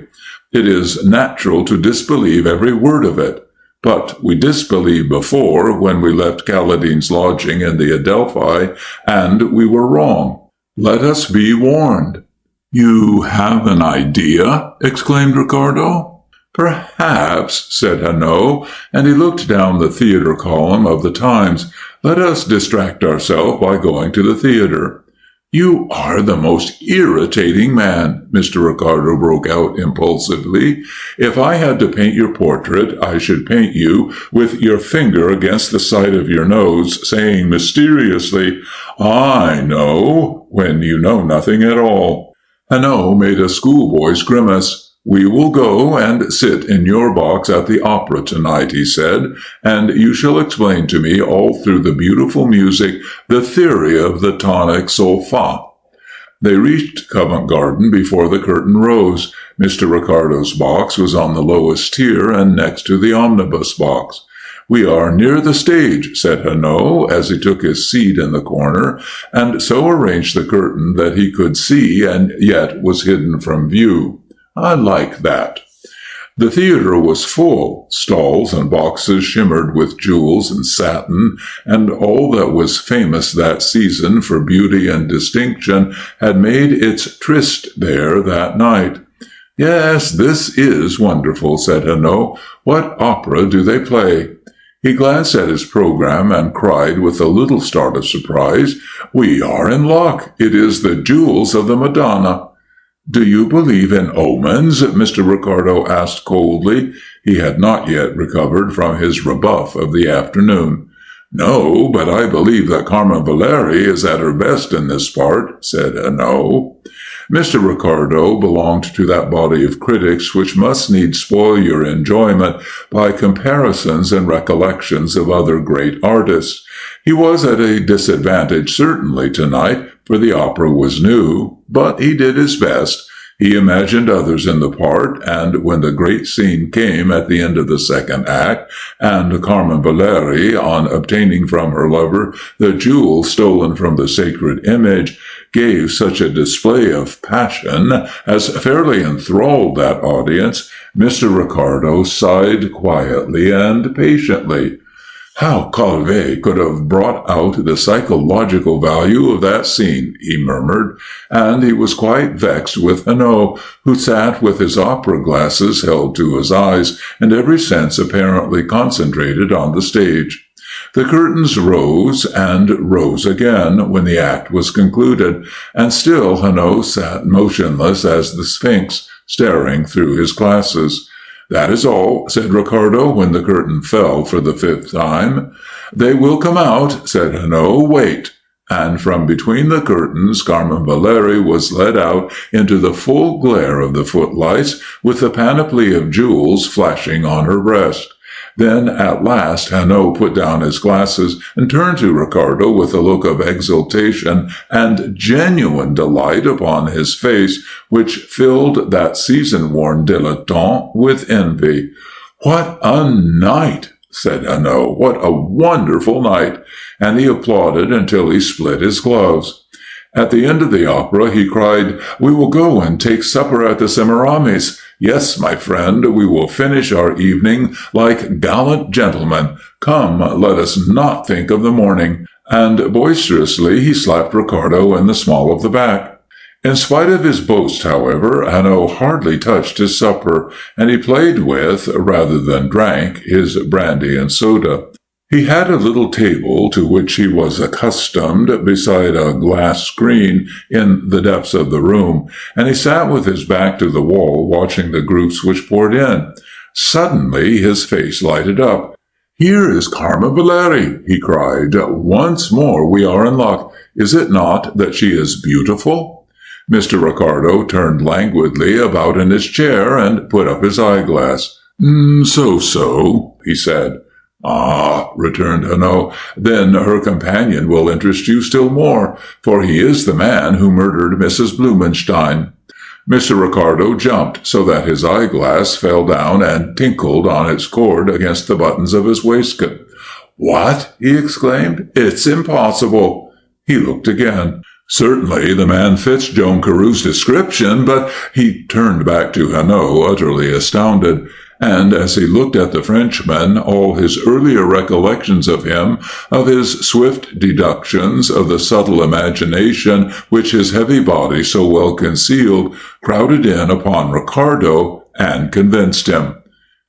It is natural to disbelieve every word of it. But we disbelieved before when we left Caladine's lodging in the Adelphi, and we were wrong. Let us be warned." "You have an idea?" exclaimed Ricardo. "Perhaps," said Hanaud, and he looked down the theatre column of the Times. "Let us distract ourselves by going to the theatre." "You are the most irritating man," Mr. Ricardo broke out impulsively. "If I had to paint your portrait, I should paint you with your finger against the side of your nose, saying mysteriously, 'I know,' when you know nothing at all." Hanaud made a schoolboy's grimace. "We will go and sit in your box at the opera tonight," he said, "and you shall explain to me all through the beautiful music the theory of the tonic sol fa." They reached Covent Garden before the curtain rose. Mr. Ricardo's box was on the lowest tier and next to the omnibus box. "We are near the stage," said Hanaud, as he took his seat in the corner, and so arranged the curtain that he could see and yet was hidden from view. "I like that." The theatre was full. Stalls and boxes shimmered with jewels and satin, and all that was famous that season for beauty and distinction had made its tryst there that night. "Yes, this is wonderful," said Hanaud. "What opera do they play?" He glanced at his programme and cried with a little start of surprise, "We are in luck! It is the Jewels of the Madonna." "Do you believe in omens?" Mr. Ricardo asked coldly. He had not yet recovered from his rebuff of the afternoon. "No, but I believe that Carmen Valeri is at her best in this part," said Hanaud. Mr. Ricardo belonged to that body of critics which must needs spoil your enjoyment by comparisons and recollections of other great artists. He was at a disadvantage certainly tonight, for the opera was new, but he did his best. He imagined others in the part, and when the great scene came at the end of the second act, and Carmen Valeri, on obtaining from her lover the jewel stolen from the sacred image, gave such a display of passion as fairly enthralled that audience, Mr. Ricardo sighed quietly and patiently. How Calvé could have brought out the psychological value of that scene, he murmured, and he was quite vexed with Hanaud, who sat with his opera glasses held to his eyes, and every sense apparently concentrated on the stage. The curtains rose and rose again when the act was concluded, and still Hanaud sat motionless as the Sphinx, staring through his glasses. "That is all," said Ricardo, when the curtain fell for the fifth time. "They will come out," said Hanaud. "Wait." And from between the curtains Carmen Valeri was led out into the full glare of the footlights, with the panoply of jewels flashing on her breast. Then, at last, Hanaud put down his glasses and turned to Ricardo with a look of exultation and genuine delight upon his face, which filled that season-worn dilettante with envy. "What a night!" said Hanaud. "What a wonderful night!" And he applauded until he split his gloves. At the end of the opera he cried, "We will go and take supper at the Semiramis. Yes, my friend, we will finish our evening like gallant gentlemen. Come, let us not think of the morning." And boisterously he slapped Ricardo in the small of the back. In spite of his boast, however, Hanaud hardly touched his supper, and he played with, rather than drank, his brandy and soda. He had a little table to which he was accustomed beside a glass screen in the depths of the room, and he sat with his back to the wall watching the groups which poured in. Suddenly his face lighted up. "Here is Carmen Valeri," he cried. "Once more we are in luck. Is it not that she is beautiful?" Mr. Ricardo turned languidly about in his chair and put up his eyeglass. So," he said. "Ah," returned Hanaud, "then her companion will interest you still more, for he is the man who murdered Mrs. Blumenstein." Mr. Ricardo jumped so that his eyeglass fell down and tinkled on its cord against the buttons of his waistcoat. "What?" he exclaimed. "It's impossible." He looked again. Certainly the man fits Joan Carew's description, but he turned back to Hanaud, utterly astounded. And as he looked at the Frenchman, all his earlier recollections of him, of his swift deductions, of the subtle imagination which his heavy body so well concealed, crowded in upon Ricardo and convinced him.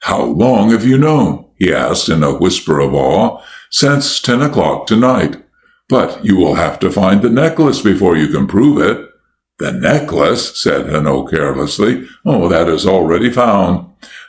"How long have you known?" he asked in a whisper of awe. "Since 10 o'clock tonight." "But you will have to find the necklace before you can prove it." "The necklace?" said Hanaud carelessly. "Oh, that is already found."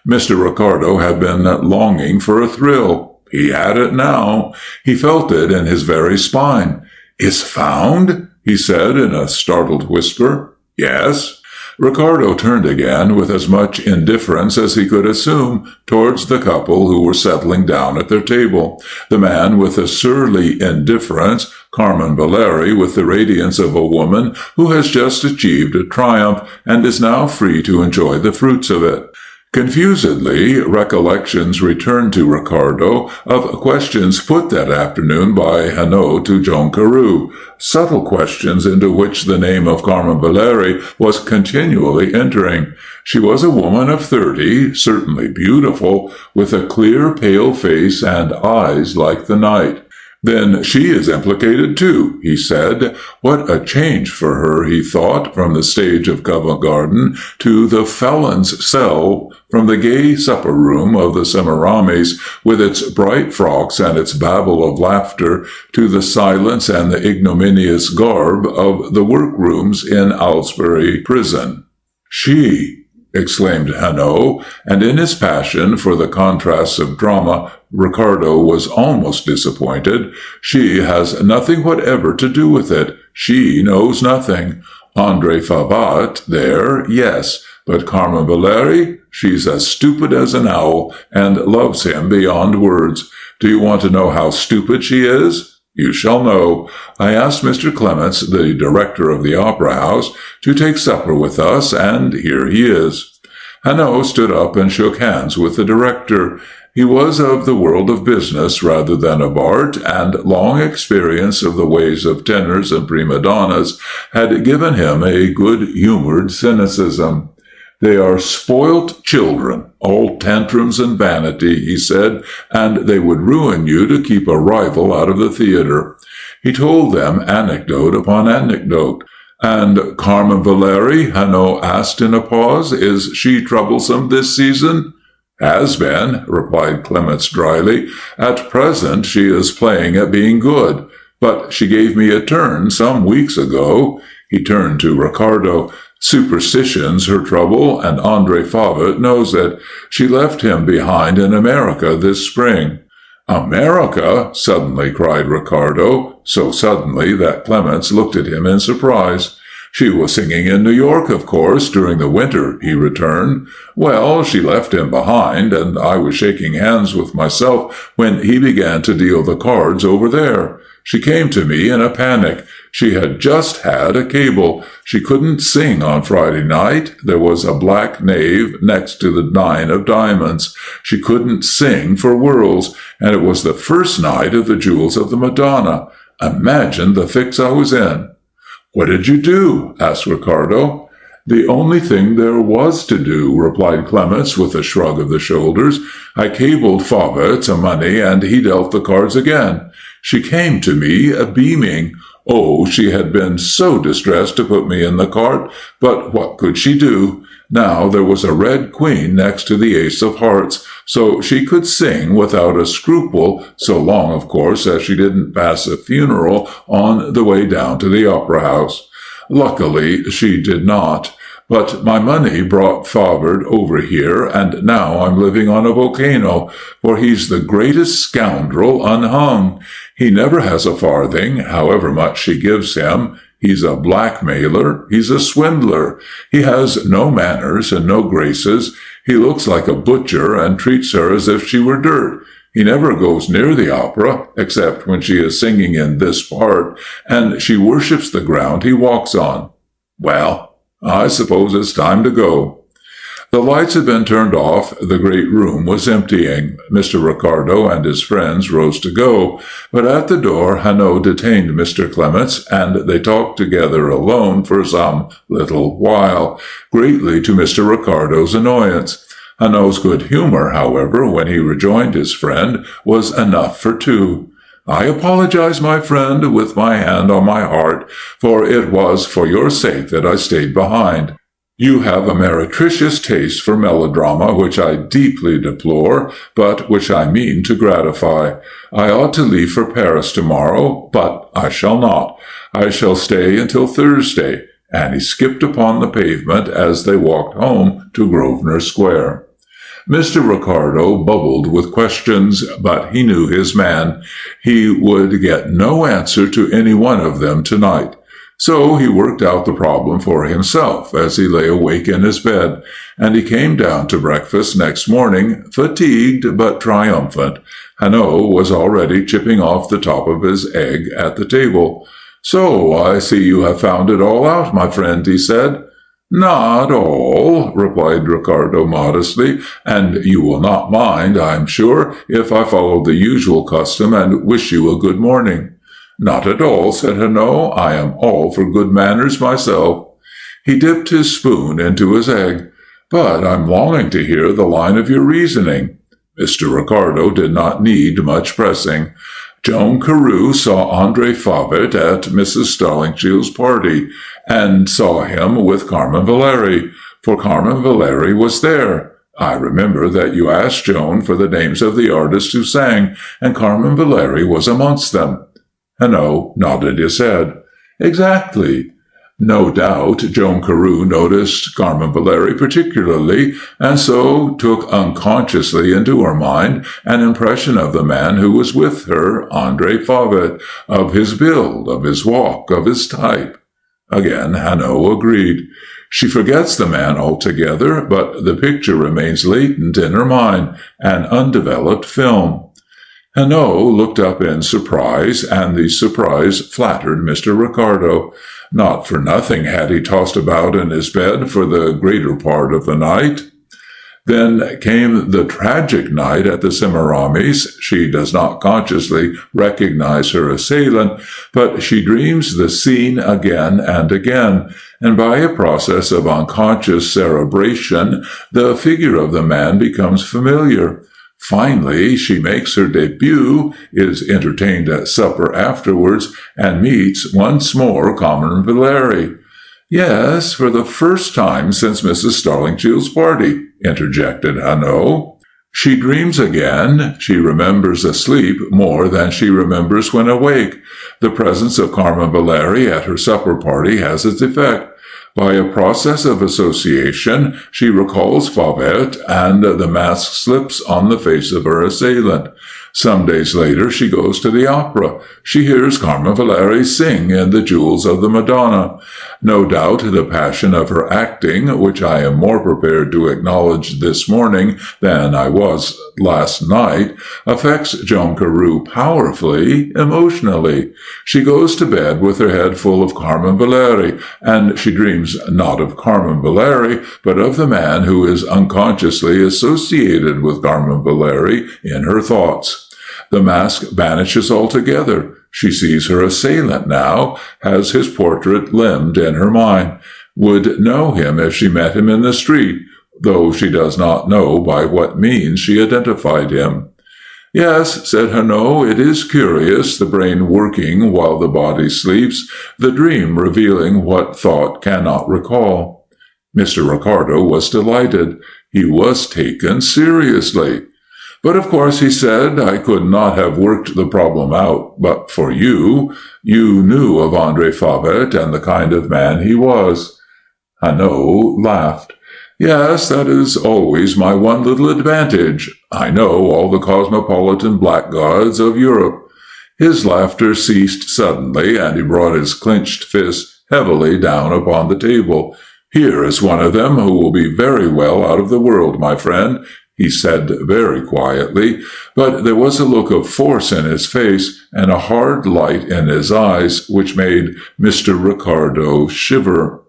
Mr. Ricardo had been longing for a thrill. He had it now. He felt it in his very spine. "It's found?" he said in a startled whisper. "Yes." Ricardo turned again with as much indifference as he could assume towards the couple who were settling down at their table, the man with a surly indifference, Carmen Valeri with the radiance of a woman who has just achieved a triumph and is now free to enjoy the fruits of it. Confusedly, recollections returned to Ricardo of questions put that afternoon by Hanaud to Joan Carew, subtle questions into which the name of Carmen Valeri was continually entering. She was a woman of 30, certainly beautiful, with a clear, pale face and eyes like the night. "Then she is implicated too," he said. What a change for her, he thought, from the stage of Covent Garden to the felon's cell, from the gay supper-room of the Semiramis, with its bright frocks and its babble of laughter, to the silence and the ignominious garb of the workrooms in Aylesbury Prison. "She!" exclaimed Hanaud, and in his passion for the contrasts of drama, Ricardo was almost disappointed. "She has nothing whatever to do with it. She knows nothing. André Favat, there, yes, but Carmen Valeri, she's as stupid as an owl, and loves him beyond words. Do you want to know how stupid she is?" You shall know. I asked Mr. Clements, the director of the Opera House, to take supper with us, and here he is." Hanaud stood up and shook hands with the director. He was of the world of business rather than of art, and long experience of the ways of tenors and prima donnas had given him a good-humored cynicism. "They are spoilt children, all tantrums and vanity," he said, "and they would ruin you to keep a rival out of the theatre." He told them anecdote upon anecdote. "And Carmen Valeri," Hanaud asked in a pause, "is she troublesome this season?" "Has been," replied Clements dryly. "At present she is playing at being good. But she gave me a turn some weeks ago." He turned to Ricardo. "Superstition's her trouble, and André Favet knows it. She left him behind in America this spring." "America!" suddenly cried Ricardo, so suddenly that Clements looked at him in surprise. "She was singing in New York, of course, during the winter," he returned. "Well, she left him behind, and I was shaking hands with myself when he began to deal the cards over there. She came to me in a panic. She had just had a cable. She couldn't sing on Friday night. There was a black knave next to the 9 of diamonds. She couldn't sing for worlds, and it was the first night of the Jewels of the Madonna. Imagine the fix I was in." "What did you do?" asked Ricardo. "The only thing there was to do," replied Clements with a shrug of the shoulders. "I cabled Favet some money, and he dealt the cards again. She came to me, beaming. Oh, she had been so distressed to put me in the cart, but what could she do? Now there was a red queen next to the ace of hearts, so she could sing without a scruple, so long, of course, as she didn't pass a funeral on the way down to the Opera House. Luckily, she did not. But my money brought Favet over here, and now I'm living on a volcano, for he's the greatest scoundrel unhung. He never has a farthing, however much she gives him. He's a blackmailer. He's a swindler. He has no manners and no graces. He looks like a butcher and treats her as if she were dirt. He never goes near the opera, except when she is singing in this part, and she worships the ground he walks on. Well, I suppose it's time to go." The lights had been turned off. The great room was emptying. Mr. Ricardo and his friends rose to go, but at the door Hanaud detained Mr. Clements, and they talked together alone for some little while, greatly to Mr. Ricardo's annoyance. Hanaud's good humour, however, when he rejoined his friend, was enough for two. "I apologize, my friend, with my hand on my heart, for it was for your sake that I stayed behind. You have a meretricious taste for melodrama, which I deeply deplore, but which I mean to gratify. I ought to leave for Paris tomorrow, but I shall not. I shall stay until Thursday," and he skipped upon the pavement as they walked home to Grosvenor Square. Mr. Ricardo bubbled with questions, but he knew his man. He would get no answer to any one of them tonight. So he worked out the problem for himself as he lay awake in his bed, and he came down to breakfast next morning, fatigued but triumphant. Hanaud was already chipping off the top of his egg at the table. "So I see you have found it all out, my friend," he said. "Not all," replied Ricardo modestly, "and you will not mind, I am sure, if I follow the usual custom and wish you a good morning." "Not at all," said Hanaud. "I am all for good manners myself." He dipped his spoon into his egg. "But I'm longing to hear the line of your reasoning." Mr. Ricardo did not need much pressing. Joan Carew saw André Favet at Mrs. Stollingshield's party, and saw him with Carmen Valeri, for Carmen Valeri was there. I remember that you asked Joan for the names of the artists who sang, and Carmen Valeri was amongst them. Hanaud nodded his head. "Exactly. No doubt Joan Carew noticed Carmen Valeri particularly, and so took unconsciously into her mind an impression of the man who was with her, André Favet, of his build, of his walk, of his type." Again Hanaud agreed. "She forgets the man altogether, but the picture remains latent in her mind, an undeveloped film." Hanot looked up in surprise, and the surprise flattered Mr. Ricardo. Not for nothing had he tossed about in his bed for the greater part of the night. Then came the tragic night at the Semiramis. She does not consciously recognize her assailant, but she dreams the scene again and again, and by a process of unconscious cerebration, the figure of the man becomes familiar. Finally, she makes her debut, is entertained at supper afterwards, and meets once more Carmen Valeri. Yes, for the first time since Mrs. Starlingshield's party, interjected Hanot. She dreams again. She remembers asleep more than she remembers when awake. The presence of Carmen Valeri at her supper party has its effect. By a process of association, she recalls Favette, and the mask slips on the face of her assailant. Some days later, she goes to the opera. She hears Carmen Valeri sing in The Jewels of the Madonna. No doubt the passion of her acting, which I am more prepared to acknowledge this morning than I was last night, affects Joan Carew powerfully, emotionally. She goes to bed with her head full of Carmen Valeri, and she dreams not of Carmen Valeri, but of the man who is unconsciously associated with Carmen Valeri in her thoughts. The mask vanishes altogether. She sees her assailant now, has his portrait limned in her mind, would know him if she met him in the street, though she does not know by what means she identified him. Yes, said Hanot, it is curious, the brain working while the body sleeps, the dream revealing what thought cannot recall. Mr. Ricardo was delighted. He was taken seriously. But of course, he said, I could not have worked the problem out but for you. You knew of André Favette and the kind of man he was. Hanot laughed. Yes, that is always my one little advantage. I know all the cosmopolitan blackguards of Europe. His laughter ceased suddenly, and he brought his clenched fist heavily down upon the table. Here is one of them who will be very well out of the world, my friend, he said very quietly, but there was a look of force in his face and a hard light in his eyes which made Mr. Ricardo shiver.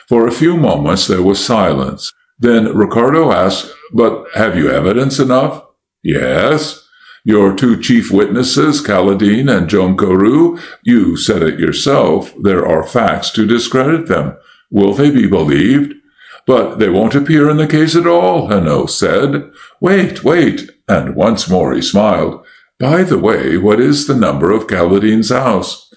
For a few moments there was silence. Then Ricardo asked, But have you evidence enough? Yes. Your two chief witnesses, Caladine and Joan Carew, you said it yourself, there are facts to discredit them. Will they be believed? But they won't appear in the case at all, Hanot said. Wait, and once more he smiled. By the way, what is the number of Caladine's house?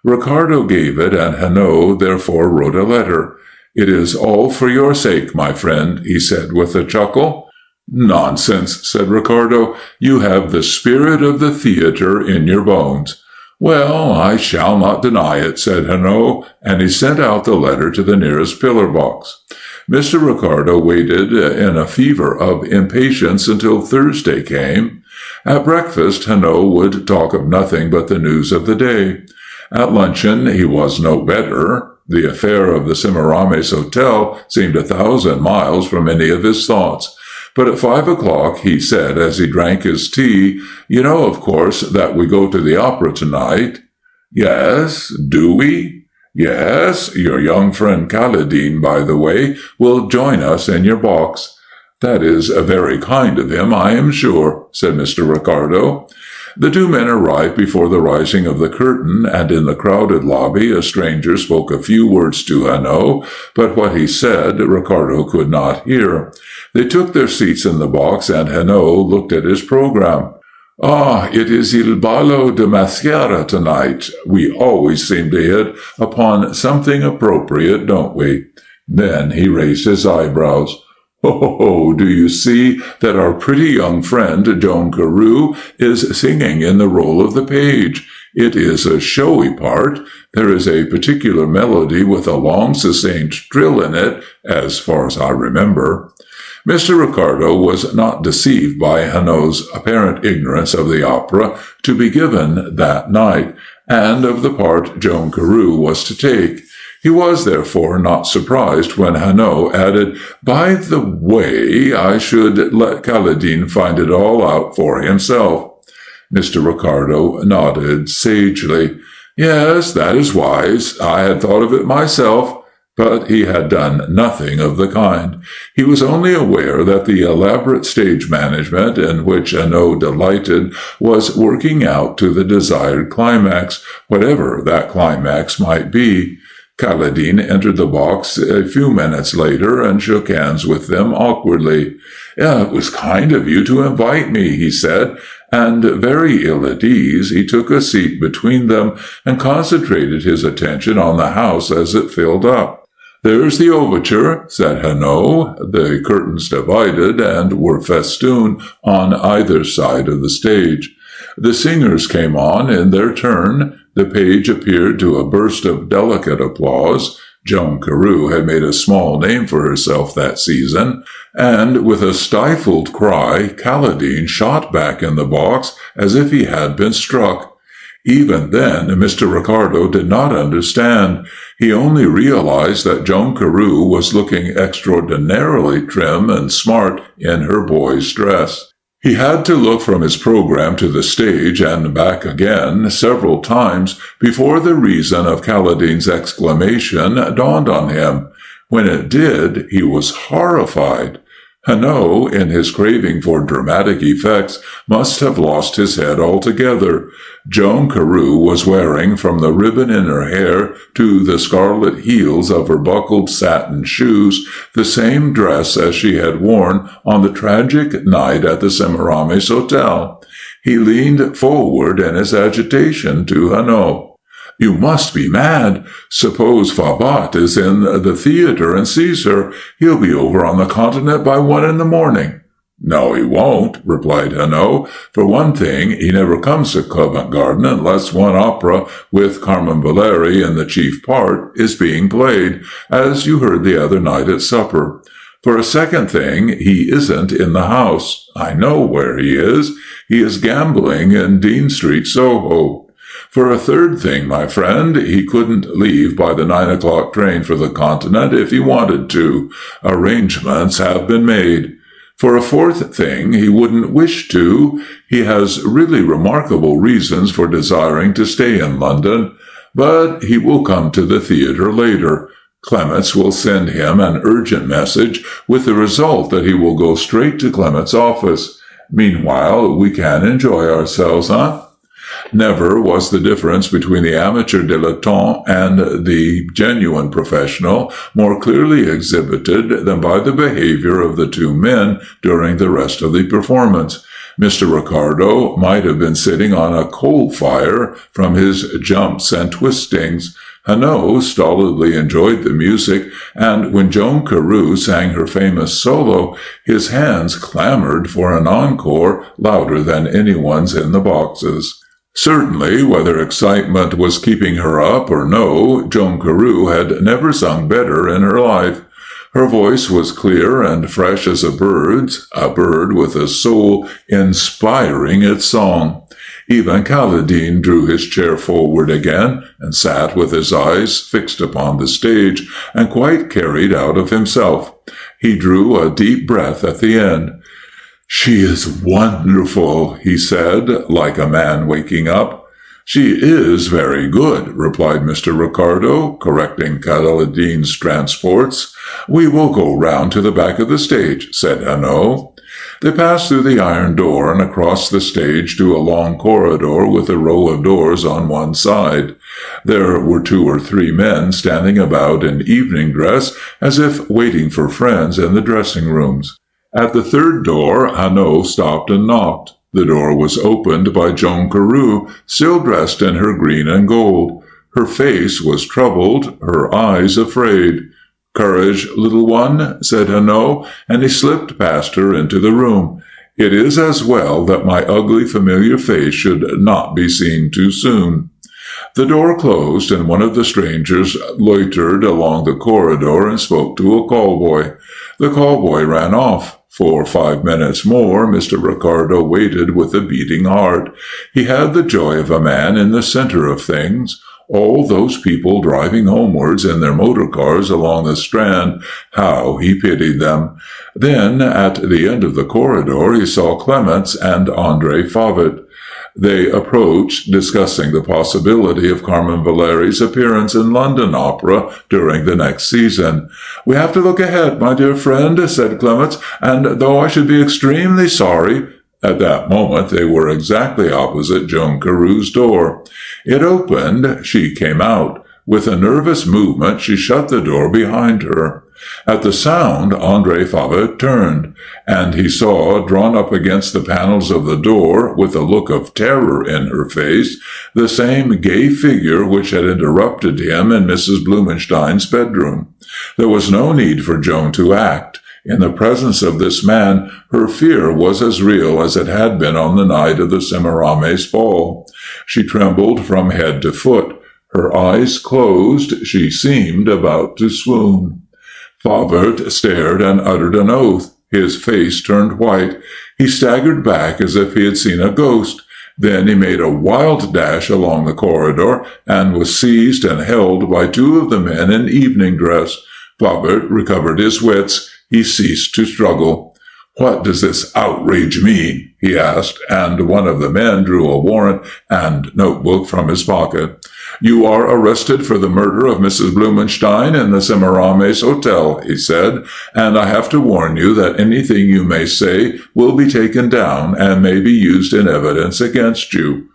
Ricardo gave it, and Hanot therefore wrote a letter. It is all for your sake, my friend, he said with a chuckle. Nonsense, said Ricardo. You have the spirit of the theatre in your bones. Well, I shall not deny it, said Hanot, and he sent out the letter to the nearest pillar box. Mr. Ricardo waited in a fever of impatience until Thursday came. At breakfast, Hanot would talk of nothing but the news of the day. At luncheon, he was no better. The affair of the Semiramis Hotel seemed 1,000 miles from any of his thoughts. But at 5 o'clock, he said as he drank his tea, You know, of course, that we go to the opera tonight. Yes, do we? Yes, your young friend Caladine, by the way, will join us in your box. That is very kind of him, I am sure, said Mr. Ricardo. The two men arrived before the rising of the curtain, and in the crowded lobby a stranger spoke a few words to Hanot, but what he said Ricardo could not hear. They took their seats in the box, and Hanot looked at his program. Ah, it is Il Ballo de Mascara tonight. We always seem to hit upon something appropriate, don't we? Then he raised his eyebrows. Oh, do you see that our pretty young friend Joan Carew is singing in the role of the page? It is a showy part. There is a particular melody with a long sustained trill in it, as far as I remember. Mr. Ricardo was not deceived by Hanot's apparent ignorance of the opera to be given that night, and of the part Joan Carew was to take. He was, therefore, not surprised when Hanot added, By the way, I should let Caladine find it all out for himself. Mr. Ricardo nodded sagely. Yes, that is wise. I had thought of it myself. But he had done nothing of the kind. He was only aware that the elaborate stage management in which Hanaud delighted was working out to the desired climax, whatever that climax might be. Kaledin entered the box a few minutes later and shook hands with them awkwardly. "It was kind of you to invite me," he said, and very ill at ease, he took a seat between them and concentrated his attention on the house as it filled up. "There's the overture," said Hanaud. The curtains divided and were festooned on either side of the stage. The singers came on in their turn. The page appeared to a burst of delicate applause. Joan Carew had made a small name for herself that season, and with a stifled cry, Kaledin shot back in the box as if he had been struck. Even then, Mr. Ricardo did not understand. He only realized that Joan Carew was looking extraordinarily trim and smart in her boy's dress. He had to look from his program to the stage and back again several times before the reason of Kaledin's exclamation dawned on him. When it did, he was horrified. Hanaud, in his craving for dramatic effects, must have lost his head altogether. Joan Carew was wearing, from the ribbon in her hair to the scarlet heels of her buckled satin shoes, the same dress as she had worn on the tragic night at the Semiramis Hotel. He leaned forward in his agitation to Hanaud. "You must be mad. Suppose Fabat is in the theater and sees her. He'll be over on the continent by 1 in the morning. "No, he won't," replied Hanaud. "For one thing, he never comes to Covent Garden unless one opera with Carmen Valeri in the chief part is being played, as you heard the other night at supper. For a second thing, he isn't in the house. I know where he is. He is gambling in Dean Street, Soho. For a third thing, my friend, he couldn't leave by the 9 o'clock train for the continent if he wanted to. Arrangements have been made. For a fourth thing, he wouldn't wish to. He has really remarkable reasons for desiring to stay in London. But he will come to the theatre later. Clements will send him an urgent message, with the result that he will go straight to Clement's office. Meanwhile, we can enjoy ourselves, huh?" Never was the difference between the amateur dilettante and the genuine professional more clearly exhibited than by the behavior of the two men during the rest of the performance. Mr. Ricardo might have been sitting on a coal fire from his jumps and twistings. Hanaud stolidly enjoyed the music, and when Joan Carew sang her famous solo, his hands clamored for an encore louder than anyone's in the boxes. Certainly, whether excitement was keeping her up or no, Joan Carew had never sung better in her life. Her voice was clear and fresh as a bird with a soul inspiring its song. Even Kaledin drew his chair forward again, and sat with his eyes fixed upon the stage, and quite carried out of himself. He drew a deep breath at the end. "She is wonderful," he said, like a man waking up. "She is very good," replied Mr. Ricardo, correcting Kaledin's transports. "We will go round to the back of the stage," said Hanaud. They passed through the iron door and across the stage to a long corridor with a row of doors on one side. There were 2 or 3 men standing about in evening dress, as if waiting for friends in the dressing rooms. At the third door, Hanaud stopped and knocked. The door was opened by Joan Carew, still dressed in her green and gold. Her face was troubled, her eyes afraid. "Courage, little one," said Hanaud, and he slipped past her into the room. "It is as well that my ugly familiar face should not be seen too soon." The door closed, and one of the strangers loitered along the corridor and spoke to a callboy. The callboy ran off. For 5 minutes more, Mr. Ricardo waited with a beating heart. He had the joy of a man in the center of things. All those people driving homewards in their motor cars along the Strand, how he pitied them. Then, at the end of the corridor, he saw Clements and André Favet. They approached, discussing the possibility of Carmen Valeri's appearance in London Opera during the next season. "We have to look ahead, my dear friend," said Clements, "and though I should be extremely sorry—" At that moment they were exactly opposite Joan Carew's door. It opened. She came out. With a nervous movement she shut the door behind her. At the sound, André Favart turned, and he saw, drawn up against the panels of the door, with a look of terror in her face, the same gay figure which had interrupted him in Mrs. Blumenstein's bedroom. There was no need for Joan to act. In the presence of this man, her fear was as real as it had been on the night of the Semiramis ball. She trembled from head to foot. Her eyes closed. She seemed about to swoon. Favart stared and uttered an oath. His face turned white. He staggered back as if he had seen a ghost. Then he made a wild dash along the corridor and was seized and held by two of the men in evening dress. Favart recovered his wits. He ceased to struggle. "What does this outrage mean?" he asked, and one of the men drew a warrant and notebook from his pocket. "You are arrested for the murder of Mrs. Blumenstein in the Semiramis Hotel," he said, "and I have to warn you that anything you may say will be taken down and may be used in evidence against you."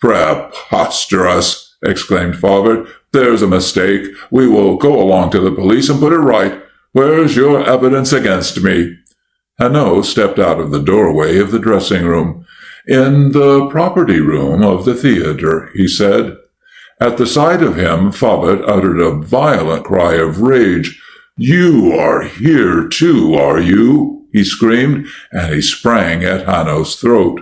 "Preposterous!" exclaimed Favart. "There's a mistake. We will go along to the police and put it right. Where's your evidence against me?" Hanaud stepped out of the doorway of the dressing-room. "In the property room of the theatre," he said. At the sight of him, Favart uttered a violent cry of rage. "You are here too, are you?" he screamed, and he sprang at Hanaud's throat.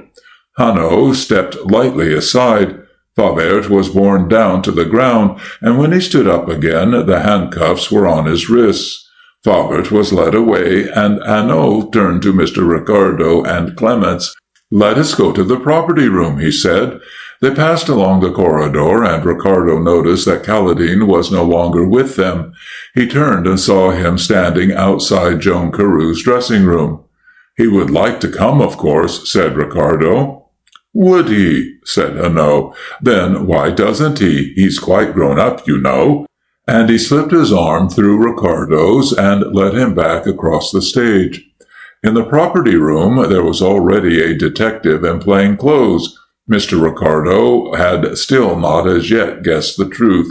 Hanaud stepped lightly aside. Favart was borne down to the ground, and when he stood up again, the handcuffs were on his wrists. Favart was led away, and Hanaud turned to Mr. Ricardo and Clements. "Let us go to the property room," he said. They passed along the corridor, and Ricardo noticed that Caledine was no longer with them. He turned and saw him standing outside Joan Carew's dressing-room. "He would like to come, of course," said Ricardo. "Would he?" said Hanaud. "Then why doesn't he? He's quite grown up, you know." And he slipped his arm through Ricardo's and led him back across the stage. In the property room there was already a detective in plain clothes. Mr. Ricardo had still not as yet guessed the truth.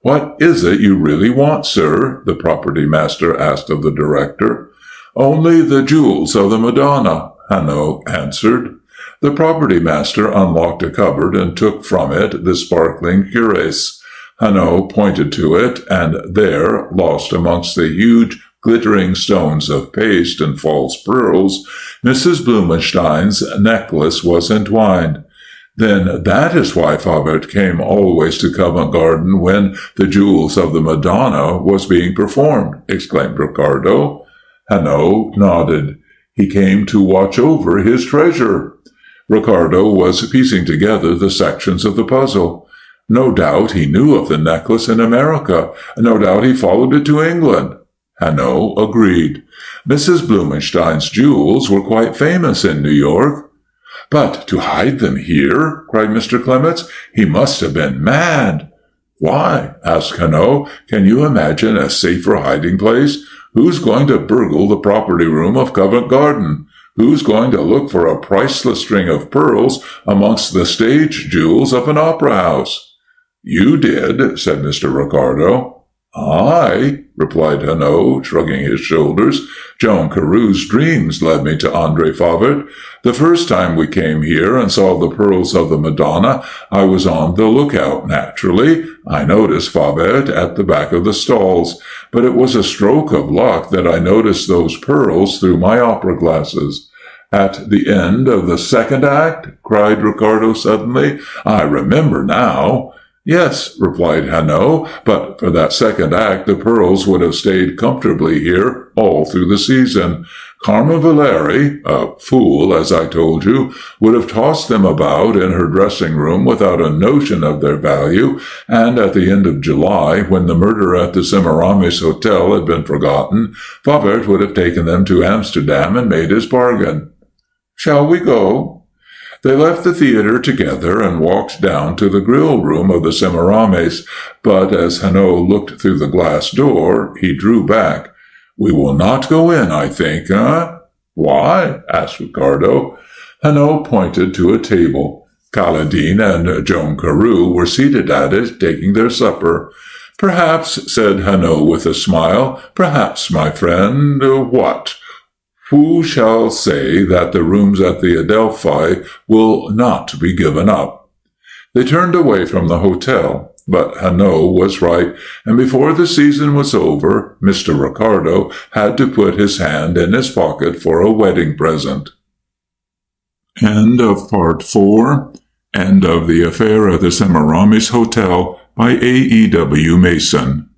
"What is it you really want, sir?" the property master asked of the director. "Only the jewels of the Madonna," Hanaud answered. The property master unlocked a cupboard and took from it the sparkling cuirass. Hanaud pointed to it, and there, lost amongst the huge glittering stones of paste and false pearls, Mrs. Blumenstein's necklace was entwined. "Then that is why Favart came always to Covent Garden when the Jewels of the Madonna was being performed," exclaimed Ricardo. Hanaud nodded. "He came to watch over his treasure." Ricardo was piecing together the sections of the puzzle. "No doubt he knew of the necklace in America. No doubt he followed it to England." Hanaud agreed. "Mrs. Blumenstein's jewels were quite famous in New York." "But to hide them here?" cried Mr. Clements. "He must have been mad." "Why?" asked Hanaud. "Can you imagine a safer hiding place? Who's going to burgle the property room of Covent Garden? Who's going to look for a priceless string of pearls amongst the stage jewels of an opera house?" "You did," said Mr. Ricardo. "I?" replied Hanaud, shrugging his shoulders. "Joan Carew's dreams led me to André Favart. The first time we came here and saw the pearls of the Madonna, I was on the lookout, naturally. I noticed Favart at the back of the stalls, but it was a stroke of luck that I noticed those pearls through my opera glasses." "At the end of the second act?" cried Ricardo suddenly. "I remember now." "Yes," replied Hanaud, "but for that second act the pearls would have stayed comfortably here all through the season. Carmen Valeri, a fool, as I told you, would have tossed them about in her dressing-room without a notion of their value, and at the end of July, when the murder at the Semiramis Hotel had been forgotten, Favart would have taken them to Amsterdam and made his bargain." "Shall we go?" They left the theater together and walked down to the grill room of the Semiramis, but as Hanaud looked through the glass door, he drew back. "We will not go in, I think, eh?" "Why?" asked Ricardo. Hanaud pointed to a table. Caladine and Joan Carew were seated at it, taking their supper. "Perhaps," said Hanaud with a smile, "perhaps, my friend, what? Who shall say that the rooms at the Adelphi will not be given up?" They turned away from the hotel, but Hanaud was right, and before the season was over, Mr. Ricardo had to put his hand in his pocket for a wedding present. End of Part 4. End of The Affair at the Semiramis Hotel by A.E.W. Mason.